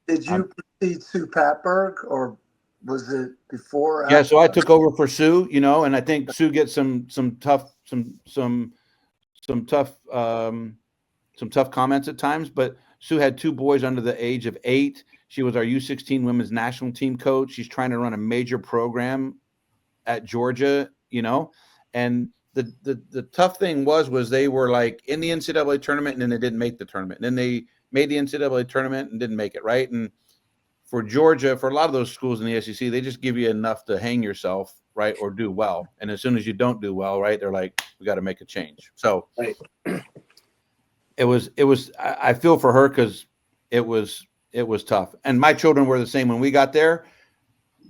Did you precede Sue Patberg, or was it before? Yeah, so I took over for Sue, you know, and I think Sue gets some tough comments at times, but Sue had 2 boys under the age of 8. She was our U16 women's national team coach. She's trying to run a major program at Georgia, you know, and the tough thing was they were like in the NCAA tournament, and then they didn't make the tournament. And then they made the NCAA tournament and didn't make it, right? And for Georgia, for a lot of those schools in the SEC, they just give you enough to hang yourself, right, or do well. And as soon as you don't do well, right, they're like, we got to make a change. So it was. I feel for her because it was tough. And my children were the same when we got there,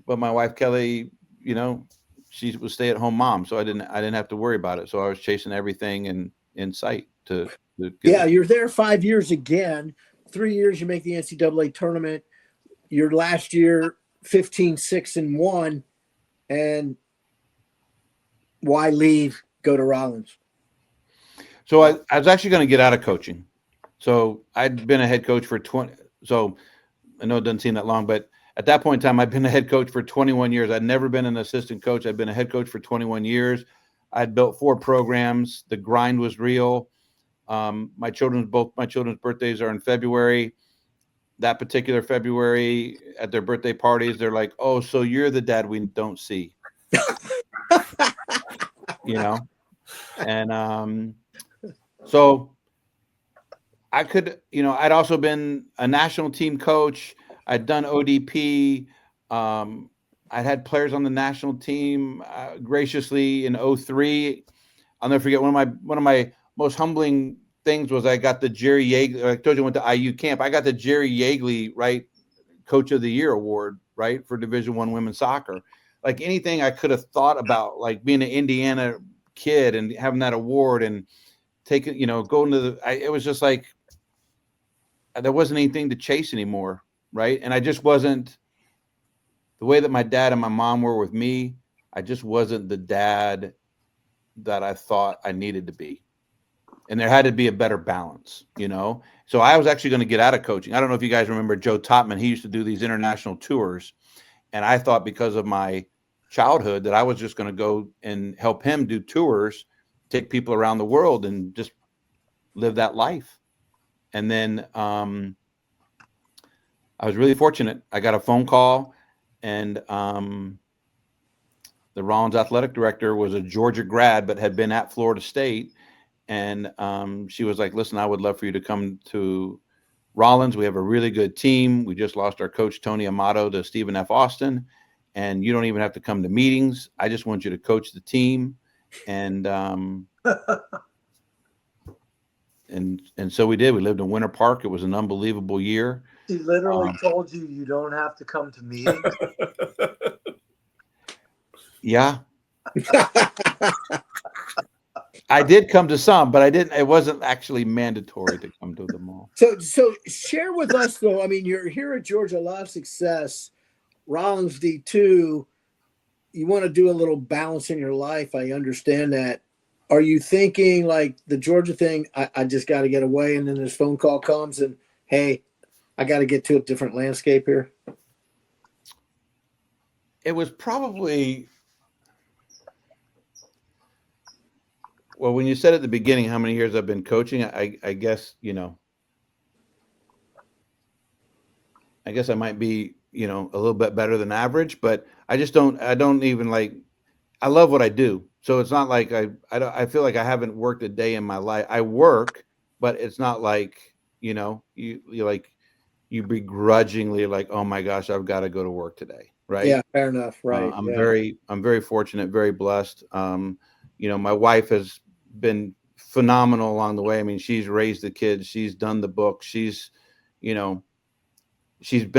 but my wife Kelly, you know, she was stay-at-home mom, so I didn't have to worry about it. So I was chasing everything in sight to get you're there 5 years again. 3 years you make the NCAA tournament. Your last year 15-6-1, and why leave? Go to Rollins. So I was actually going to get out of coaching. So I'd been a head coach for 20. So I know it doesn't seem that long, but at that point in time, I'd been a head coach for 21 years. I'd never been an assistant coach. I'd been a head coach for 21 years. I'd built 4 programs. The grind was real. Both my children's birthdays are in February. That particular February, at their birthday parties, they're like, oh, so you're the dad we don't see. You know? And so I could, you know, I'd also been a national team coach. I'd done ODP. I'd had players on the national team graciously in 2003. I'll never forget one of my most humbling things was I got the Jerry Yeagley. I told you I went to IU camp. I got the Jerry Yeagley, right, Coach of the Year award, right, for Division I women's soccer. Like anything I could have thought about, like being an Indiana kid and having that award and taking, you know, going to it was just like there wasn't anything to chase anymore, right? And I just wasn't the way that my dad and my mom were with me. I just wasn't the dad that I thought I needed to be. And there had to be a better balance, you know? So I was actually going to get out of coaching. I don't know if you guys remember Joe Topman. He used to do these international tours. And I thought because of my childhood that I was just going to go and help him do tours, take people around the world and just live that life. And then I was really fortunate. I got a phone call and the Rollins athletic director was a Georgia grad, but had been at Florida State. And she was like, listen, I would love for you to come to Rollins. We have a really good team. We just lost our coach, Tony Amato, to Stephen F. Austin. And you don't even have to come to meetings. I just want you to coach the team. And and so we did. We lived in Winter Park. It was an unbelievable year. She literally told you don't have to come to meetings. Yeah. I did come to some, but I didn't. It wasn't actually mandatory to come to them all. So share with us though. I mean, you're here at Georgia, a lot of success. Rollins D2. You want to do a little balance in your life. I understand that. Are you thinking like the Georgia thing? I just got to get away, and then this phone call comes, and hey, I got to get to a different landscape here. It was probably. Well, when you said at the beginning how many years I've been coaching, I guess, I guess I might be, a little bit better than average, but I don't even I love what I do. So it's not like I feel like I haven't worked a day in my life. I work, but it's not like, you begrudgingly like, oh my gosh, I've got to go to work today. Right. Yeah, fair enough. Right. I'm very fortunate, very blessed. My wife has been phenomenal along the way. I mean, she's raised the kids, she's done the book, she's been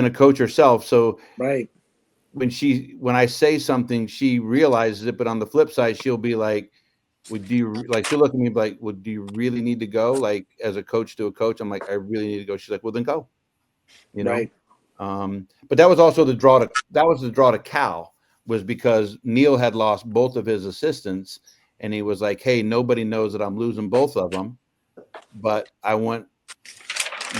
a coach herself. So right. When I say something, she realizes it, but on the flip side, she'll be like, she'll look at me like, well, do you really need to go? Like as a coach to a coach, I'm like, I really need to go. She's like, well, then go, Right. But that was also the draw to Cal, was because Neil had lost both of his assistants. And he was like, hey, nobody knows that I'm losing both of them, but I want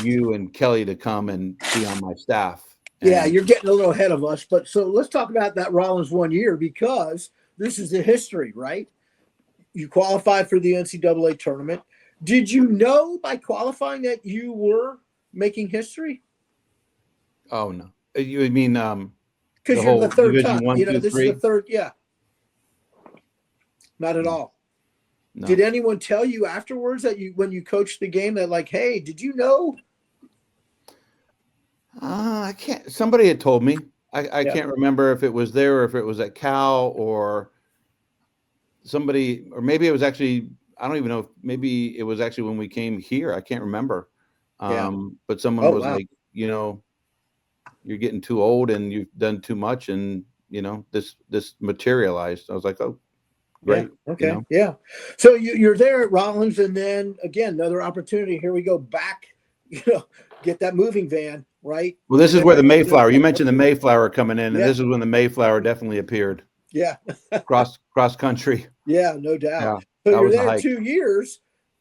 you and Kelly to come and be on my staff. Yeah, you're getting a little ahead of us. But so let's talk about that Rollins 1 year, because this is the history, right? You qualified for the NCAA tournament. Did you know by qualifying that you were making history? Oh, no. You mean because you're the third time. 1, 2, This 3? is the third. Yeah. Not at all. No. Did anyone tell you afterwards that when you coached the game that like, hey, did you know? I can't. Somebody had told me. I can't remember if it was there or if it was at Cal or somebody, or maybe it was actually. I don't even know. Maybe it was actually when we came here. I can't remember. But someone was like, you're getting too old and you've done too much, and this materialized. I was like, oh. Great. Yeah. Okay. Yeah. So you're there at Rollins, and then again, another opportunity. Here we go back, get that moving van, right? Well, this is where the Mayflower, you mentioned the Mayflower coming in, and this is when the Mayflower definitely appeared. Yeah. cross country. Yeah, no doubt. Yeah, so you're there 2 years.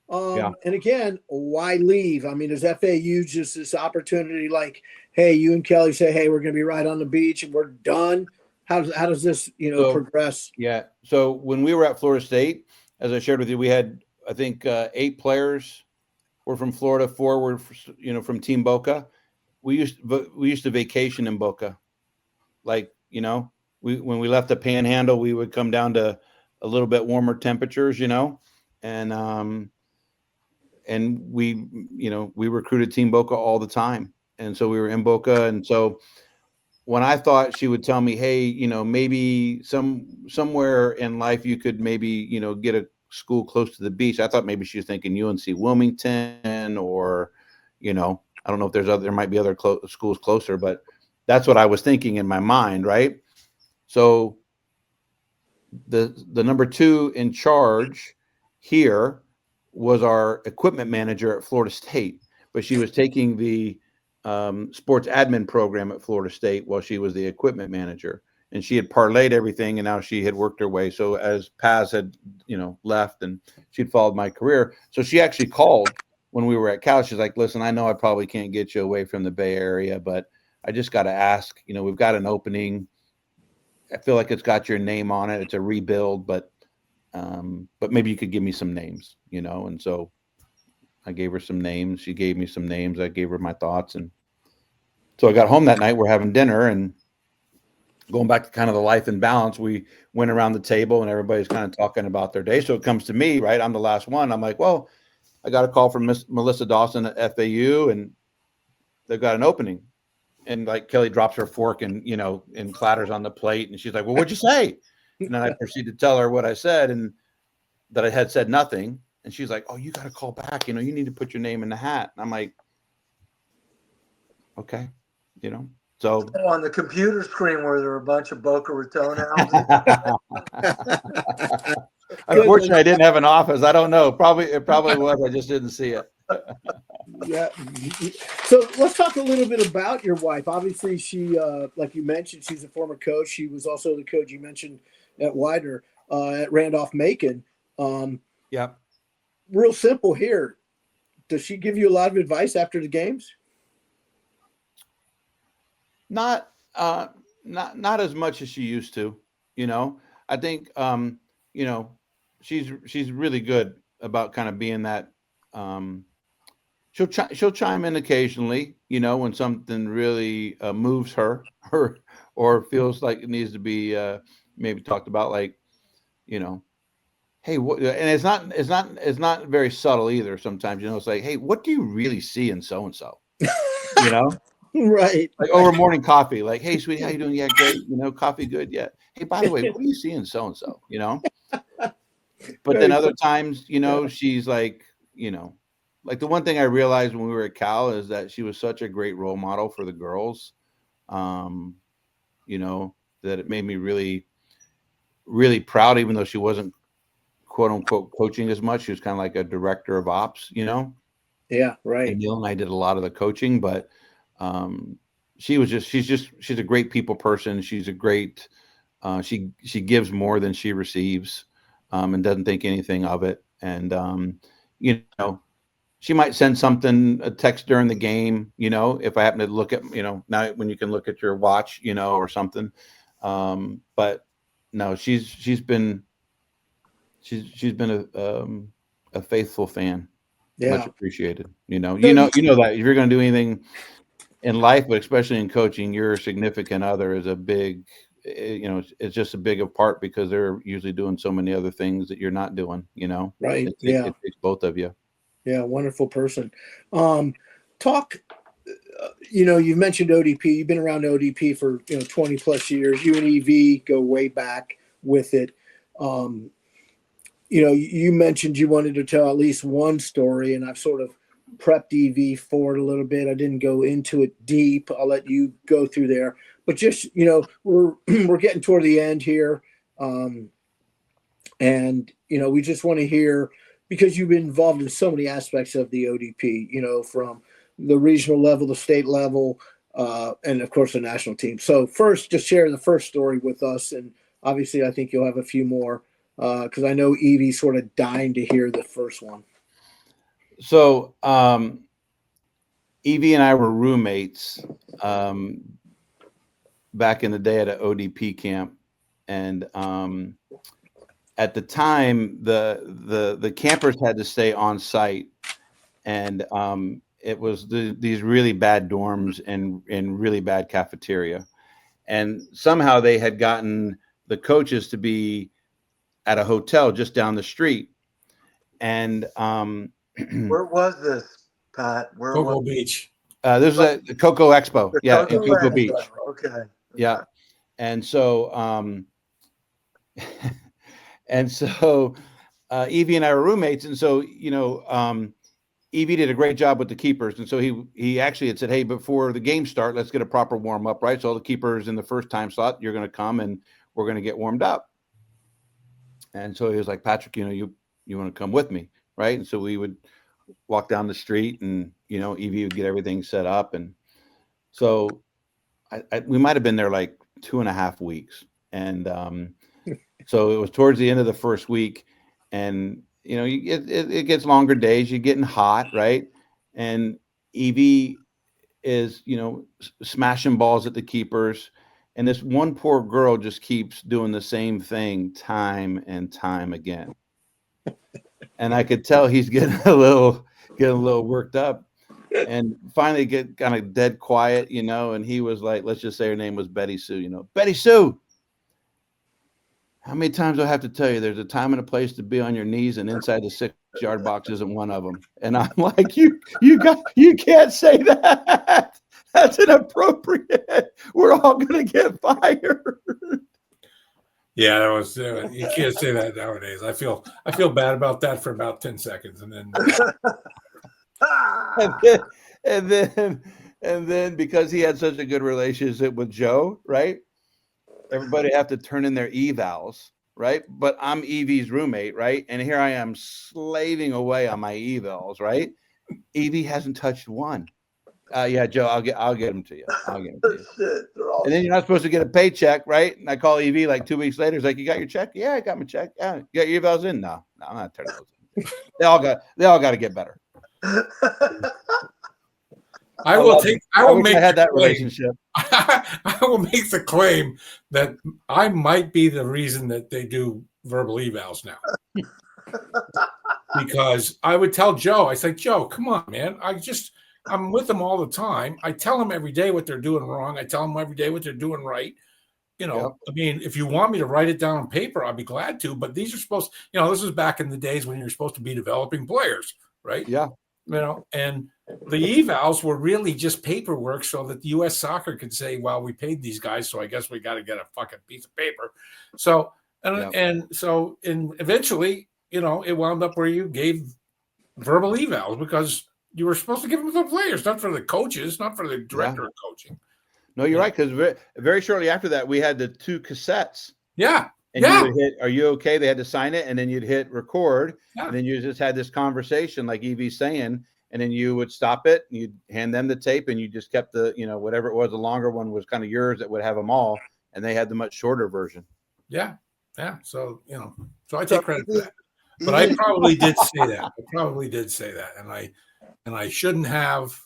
And again, why leave? I mean, does FAU just this opportunity like, hey, you and Kelly say, hey, we're going to be right on the beach and we're done? How does this, progress? Yeah. So when we were at Florida State, as I shared with you, we had, I think, 8 players were from Florida, 4 were, from Team Boca. We used to vacation in Boca. Like, when we left the Panhandle, we would come down to a little bit warmer temperatures, and we recruited Team Boca all the time. And so we were in Boca. And so when I thought she would tell me, hey, maybe somewhere in life you could maybe, get a school close to the beach, I thought maybe she was thinking UNC Wilmington or, I don't know if there might be other schools closer, but that's what I was thinking in my mind. Right. So the number 2 in charge here was our equipment manager at Florida State, but she was taking the sports admin program at Florida State while she was the equipment manager, and she had parlayed everything, and now she had worked her way. So as Paz had, left, and she'd followed my career. So she actually called when we were at Cal. She's like, listen, I know I probably can't get you away from the Bay Area, but I just got to ask, we've got an opening. I feel like it's got your name on it. It's a rebuild, but maybe you could give me some names, and so I gave her some names. She gave me some names. I gave her my thoughts. And so I got home that night. We're having dinner, and going back to kind of the life and balance, we went around the table and everybody's kind of talking about their day. So it comes to me, right? I'm the last one. I'm like, well, I got a call from Miss Melissa Dawson at FAU, and they've got an opening. And like Kelly drops her fork and, and clatters on the plate. And she's like, well, what'd you say? And then I proceed to tell her what I said and that I had said nothing. And she's like, oh, you got to call back. You need to put your name in the hat. And I'm like, okay, so on the computer screen were there a bunch of Boca Raton houses? Unfortunately, I didn't have an office. I don't know. It probably was. I just didn't see it. Yeah. So let's talk a little bit about your wife. Obviously, she, like you mentioned, she's a former coach. She was also the coach you mentioned at Wider, at Randolph-Macon. Yeah. Real simple here. Does she give you a lot of advice after the games? Not as much as she used to. I think she's really good about kind of being that. She'll chime in occasionally, when something really moves her or feels like it needs to be maybe talked about, like, hey, what? And it's not very subtle either. Sometimes, it's like, hey, what do you really see in so and so? Right. Like over morning coffee, like, hey, sweetie, how you doing? Yeah, great. Coffee good. Yeah. Hey, by the way, what do you see in so and so? But then other times, she's like, like the one thing I realized when we were at Cal is that she was such a great role model for the girls, that it made me really, really proud, even though she wasn't quote unquote coaching as much. She was kind of like a director of ops, Yeah, right. And Neil and I did a lot of the coaching, but she's a great people person. She's a great, she gives more than she receives, and doesn't think anything of it. And, she might send a text during the game, if I happen to look at, now when you can look at your watch, or something. But no, she's been a faithful fan. Yeah. Much appreciated. You know that if you're going to do anything in life, but especially in coaching, your significant other is a big, it's just a big a part because they're usually doing so many other things that you're not doing, Right. It Yeah. takes both of you. Yeah. Wonderful person. Talk, you've mentioned ODP. You've been around ODP for, 20 plus years. You and EV go way back with it. You mentioned you wanted to tell at least one story, and I've sort of prepped EV for it a little bit. I didn't go into it deep. I'll let you go through there. But just, we're we're getting toward the end here. And, we just want to hear, because you've been involved in so many aspects of the ODP, from the regional level, the state level, and of course the national team. So first, just share the first story with us. And obviously I think you'll have a few more, because I know Evie's sort of dying to hear the first one. So Evie and I were roommates back in the day at an ODP camp. And at the time, the campers had to stay on site, and it was these really bad dorms and really bad cafeteria, and somehow they had gotten the coaches to be at a hotel just down the street. And where was this, Pat? Cocoa Beach. This was at the Cocoa Expo, in Cocoa Beach. Okay. Yeah, and so and so Evie and I were roommates, and so Evie did a great job with the keepers, and so he actually had said, hey, before the game start, let's get a proper warm up, right? So all the keepers in the first time slot, you're going to come and we're going to get warmed up. And so he was like, Patrick, you want to come with me, right? And so we would walk down the street, and Evie would get everything set up, and so we might have been there like 2.5 weeks, and so it was towards the end of the first week, and it gets longer days. You're getting hot, right? And Evie is smashing balls at the keepers, and this one poor girl just keeps doing the same thing time and time again. And I could tell he's getting a little worked up. and finally get kind of dead quiet, and he was like, let's just say her name was Betty Sue, Betty Sue. How many times do I have to tell you there's a time and a place to be on your knees, and inside the 6-yard box isn't one of them? And I'm like, you can't say that. That's inappropriate. We're all going to get fired. Yeah, that was. You can't say that nowadays. I feel bad about that for about 10 seconds, and then. and then because he had such a good relationship with Joe, right? Everybody have to turn in their evals, right? But I'm Evie's roommate, right? And here I am slaving away on my evals, right? Evie hasn't touched one. Yeah, Joe, I'll get them to you. And then you're not supposed to get a paycheck, right? And I call Evie like 2 weeks later. It's like, you got your check? Yeah, I got my check. Yeah, you got your evals in? No, I'm not turning those in. They all got to get better. I will make that relationship. I will make the claim that I might be the reason that they do verbal evals now. Because I would tell Joe, I say, Joe, come on, man. I'm with them all the time. I tell them every day what they're doing wrong. I tell them every day what they're doing right. Yep. I mean, if you want me to write it down on paper, I'll be glad to. But these are supposed, this is back in the days when you're supposed to be developing players, right? Yeah. And the evals were really just paperwork so that the U.S. Soccer could say, well, we paid these guys, so I guess we got to get a fucking piece of paper. So, and eventually, it wound up where you gave verbal evals because you were supposed to give them to the players, not for the coaches, not for the director of coaching. No, you're right, because very, very shortly after that, we had the 2 cassettes. Yeah. And you would hit, are you okay? They had to sign it, and then you'd hit record, and then you just had this conversation like Evie's saying, and then you would stop it, and you'd hand them the tape, and you just kept the, whatever it was, the longer one was kind of yours that would have them all, and they had the much shorter version. Yeah. Yeah. So, so I take credit for that. But I probably did say that. And I shouldn't have,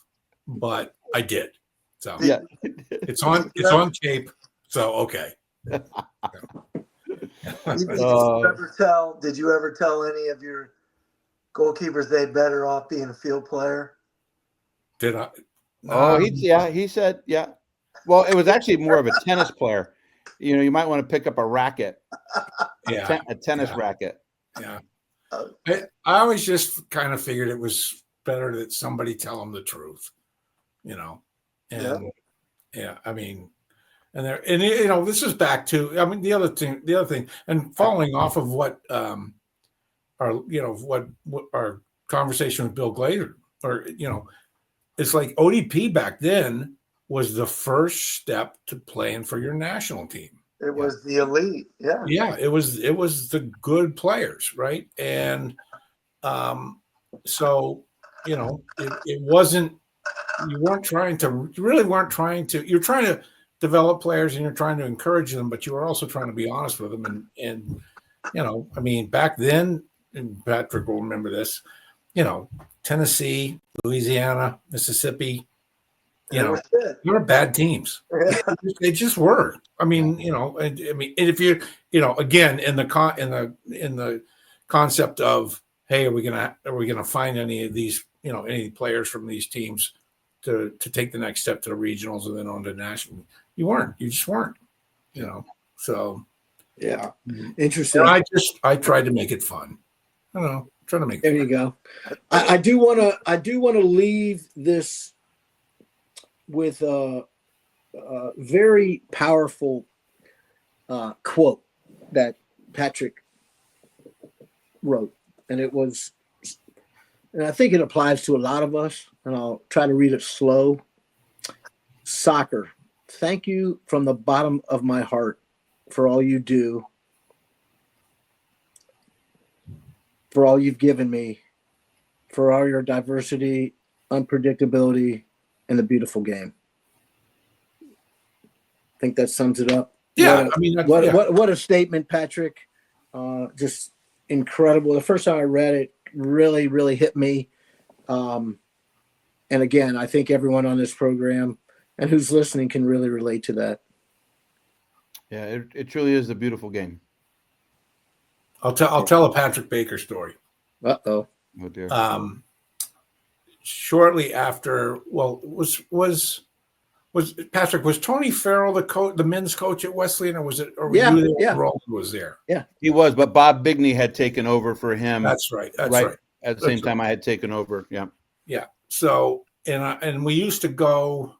but I did. So yeah, it's on tape. So okay. Did you ever tell any of your goalkeepers they'd better off being a field player? Did I? He said, yeah. Well, it was actually more of a tennis player. You might want to pick up a racket. A tennis racket. Yeah. I always just kind of figured it was better that somebody tell them the truth, and I mean, and this is back to, the other thing, and following off of what, what our conversation with Bill Glazer, it's like ODP back then was the first step to playing for your national team. It was the elite. Yeah. Yeah. It was the good players. Right. And, so, it wasn't, you're trying to develop players and you're trying to encourage them, but you were also trying to be honest with them. And back then, and Patrick will remember this, Tennessee, Louisiana, Mississippi, they were bad teams. They just were. If you, again, in the concept of, hey, are we gonna find any of these, any players from these teams to take the next step to the regionals and then on to national? You just weren't. So yeah, interesting. And I tried to make it fun. I don't know, trying to make. There you go. I do want to leave this with a very powerful quote that Patrick wrote, and I think it applies to a lot of us, and I'll try to read it slow. Soccer, thank you from the bottom of my heart for all you do, for all you've given me, for all your diversity, unpredictability, and the beautiful game. I think that sums it up. Yeah, what a statement, Patrick. Just incredible. The first time I read it really, really hit me. And again, I think everyone on this program and who's listening can really relate to that. Yeah, it truly is a beautiful game. I'll tell a Patrick Baker story. Uh-oh. Oh dear. shortly after, well, was Patrick, was Tony Farrell the men's coach at Wesleyan, or was it, or were Yeah, you there yeah. when Roland was there? He was, but Bob Bigney had taken over for him. That's right. That's right right. at the same time I had taken over. Yeah. Yeah. So, and we used to go,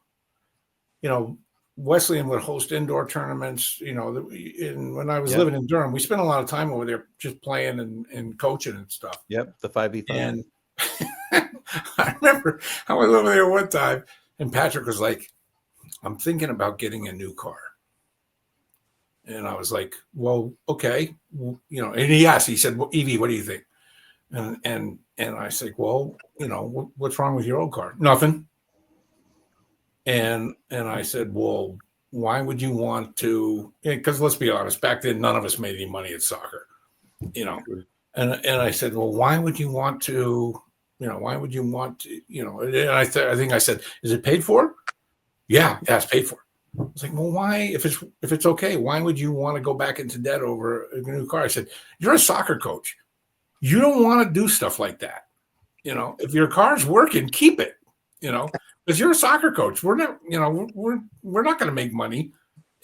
Wesleyan would host indoor tournaments, and when I was living in Durham, we spent a lot of time over there just playing and coaching and stuff. Yep. The 5v5. And I remember I was over there one time and Patrick was like, I'm thinking about getting a new car. And I was like, well, okay. And he said, well, Evie, what do you think? And I said, well, what's wrong with your old car? Nothing. And I said, well, why would you want to? Because let's be honest, back then none of us made any money at soccer, And I said, well, why would you want to? Why would you want to? And I think I said, is it paid for? Yeah, it's paid for. I was like, well, why? If it's okay, why would you want to go back into debt over a new car? I said, you're a soccer coach. You don't want to do stuff like that. If your car's working, keep it. Because you're a soccer coach. We're not, we're not going to make money.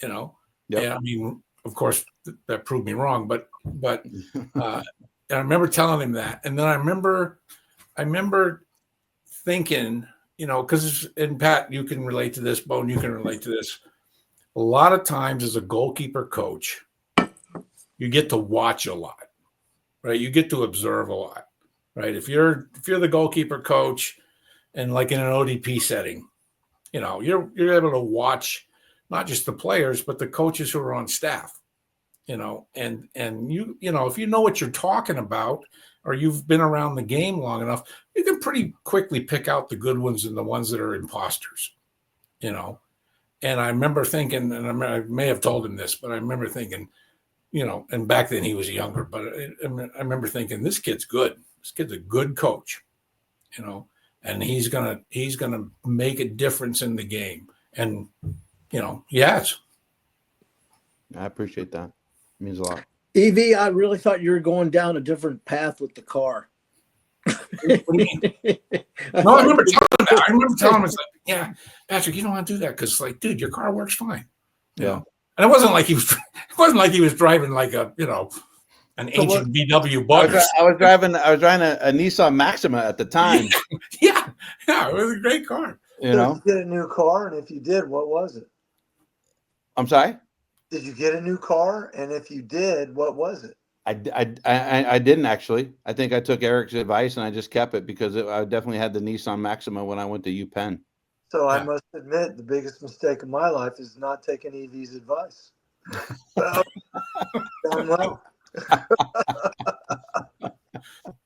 Yep. And I mean, of course, that proved me wrong. But I remember telling him that, and then I remember thinking, because and Pat, you can relate to this. Bone, you can relate to this. A lot of times, as a goalkeeper coach, you get to watch a lot, right? You get to observe a lot, right? If you're the goalkeeper coach, and like in an ODP setting, you're able to watch not just the players but the coaches who are on staff, and you if you know what you're talking about, or you've been around the game long enough, you can pretty quickly pick out the good ones and the ones that are imposters, And I remember thinking, and I may have told him this, but I remember thinking, and back then he was younger, but I remember thinking, this kid's good. This kid's a good coach, and he's gonna make a difference in the game. And yes. I appreciate that. It means a lot. Evie, I really thought you were going down a different path with the car. What do you mean? No, I remember telling him, it's like, yeah, Patrick, you don't want to do that because, like, dude, your car works fine. And it wasn't like he was driving like a an ancient VW bug. I was driving a Nissan Maxima at the time. yeah, it was a great car. Did you get a new car? And if you did, what was it? I'm sorry? Did you get a new car? And if you did, what was it? I didn't actually. I think I took Eric's advice and I just kept it because I definitely had the Nissan Maxima when I went to UPenn. So I must admit, the biggest mistake of my life is not taking Evie's advice. Well,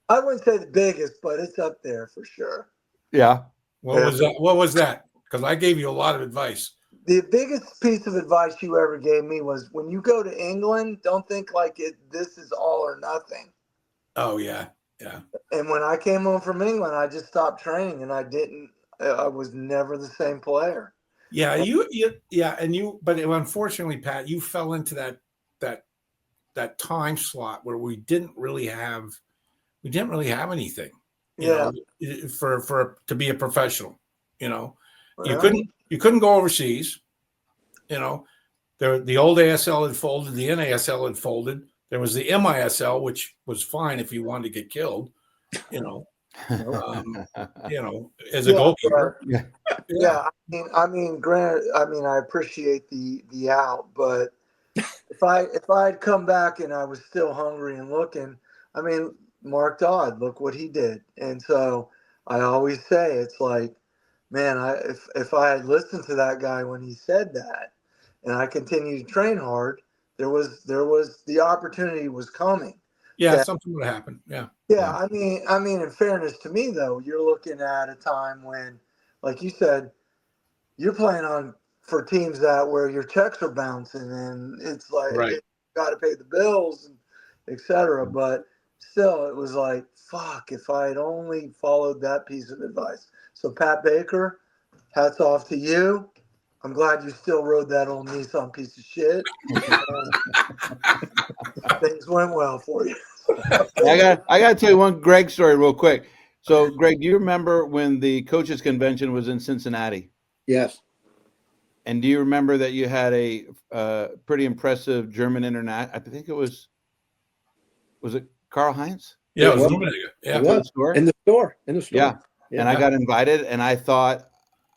I wouldn't say the biggest, but it's up there for sure. Yeah. What was that? Because I gave you a lot of advice. The biggest piece of advice you ever gave me was, when you go to England, don't think like this is all or nothing. Oh, yeah. Yeah. And when I came home from England, I just stopped training, and I was never the same player. Yeah. But unfortunately, Pat, you fell into that time slot where we didn't really have anything, to be a professional, You couldn't go overseas, the old ASL had folded, the NASL had folded. There was the MISL, which was fine if you wanted to get killed, as a goalkeeper. Yeah. I mean, granted, I appreciate the out, but if I had come back and I was still hungry and looking, Mark Dodd, look what he did. And so I always say, it's like, man, if I had listened to that guy when he said that, and I continued to train hard, there was the opportunity was coming. Yeah, something would happen. Yeah. Yeah, I mean, in fairness to me, though, you're looking at a time when, like you said, you're playing for teams where your checks are bouncing, and it's like, you got to pay the bills, and et cetera. But still, it was like, fuck, if I had only followed that piece of advice. So, Pat Baker, hats off to you. I'm glad you still rode that old Nissan piece of shit. Things went well for you. I got to tell you one Greg story real quick. So, Greg, do you remember when the coaches convention was in Cincinnati? Yes. And do you remember that you had a pretty impressive German internet? I think it was it Karl Heinz? Yeah, it was Well, Rummenigge. Yeah. It was. In the store. Yeah. Yeah. And I got invited, and I thought,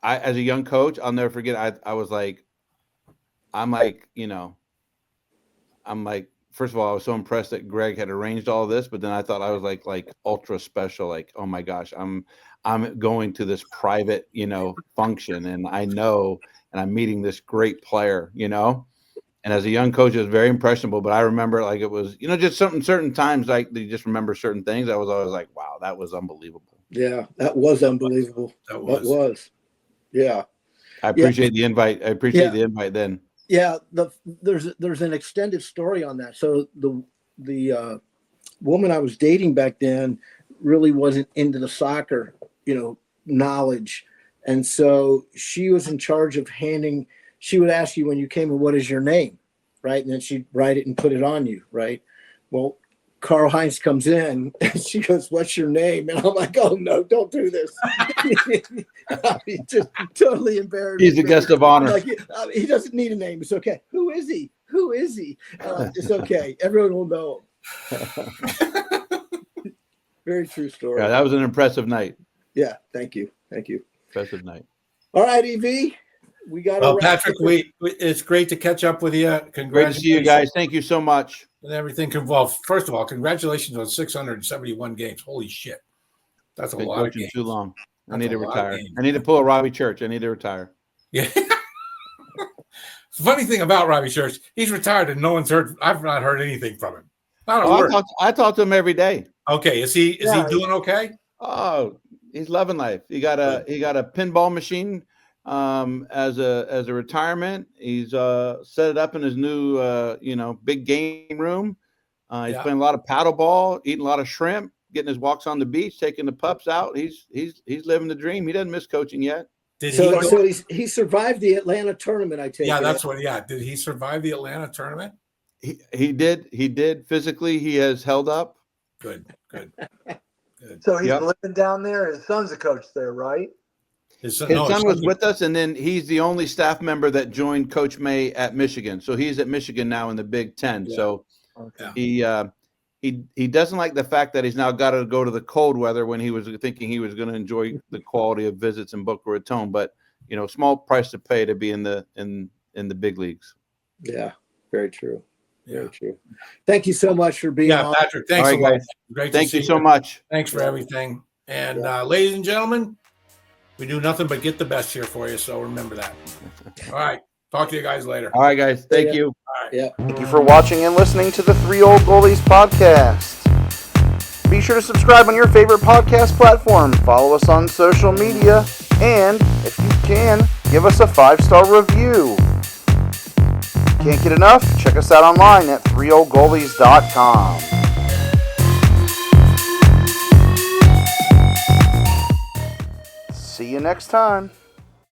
as a young coach, I'll never forget. I was like, I'm like, first of all, I was so impressed that Greg had arranged all this, but then I thought I was like ultra special, like, oh my gosh, I'm going to this private, function, and I'm meeting this great player, And as a young coach, it was very impressionable. But I remember, like, it was, just certain times, like, you just remember certain things. I was always like, wow, that was unbelievable. Yeah, that was unbelievable. That was. Yeah. I appreciate the invite. I appreciate the invite then. Yeah, there's an extended story on that. So the woman I was dating back then really wasn't into the soccer, knowledge. And so she was in charge of she would ask you when you came in, what is your name? Right. And then she'd write it and put it on you. Right. Well, Karl Heinz comes in and she goes, what's your name? And I'm like, oh no, don't do this. He's just totally embarrassed. He's a guest of honor. Like, he doesn't need a name. It's okay. Who is he? It's okay. Everyone will know him. Very true story. Yeah, that was an impressive night. Yeah. Thank you. Impressive night. All right, EV. We got. Well, Patrick, it's great to catch up with you. Congratulations. Great to see you guys. Thank you so much. And everything involved. First of all, congratulations on 671 games. Holy shit. That's a lot of games. Too long. I need to retire. I need to pull a Robbie Church. I need to retire. Yeah. The funny thing about Robbie Church, he's retired and no one's heard. I've not heard anything from him. I talk to him every day. Okay. Is he doing okay? Oh, he's loving life. He got a pinball machine as a retirement. He's set it up in his new big game room. He's playing a lot of paddle ball, eating a lot of shrimp, getting his walks on the beach, taking the pups out. He's living the dream. He doesn't miss coaching yet. So he survived the Atlanta tournament, I take it. That's what. Yeah, did he survive the Atlanta tournament? He did. Physically, he has held up. Good. So he's living down there. His son's a coach there, right? His son was with us, and then he's the only staff member that joined Coach May at Michigan. So he's at Michigan now in the Big Ten. Yeah. So he doesn't like the fact that he's now got to go to the cold weather when he was thinking he was going to enjoy the quality of visits in Boca Raton. But small price to pay to be in the big leagues. Yeah, very true. Very true. Thank you so much for being on. Patrick. Thanks a lot. Guys. Great. Thank you so much. Thanks for everything. And ladies and gentlemen, we do nothing but get the best here for you. So remember that. All right. Talk to you guys later. All right, guys. Thank you. All right. Yeah. Thank you for watching and listening to the Three Old Goalies podcast. Be sure to subscribe on your favorite podcast platform. Follow us on social media. And if you can, give us a 5-star review. Can't get enough? Check us out online at 3oldgoalies.com. See you next time.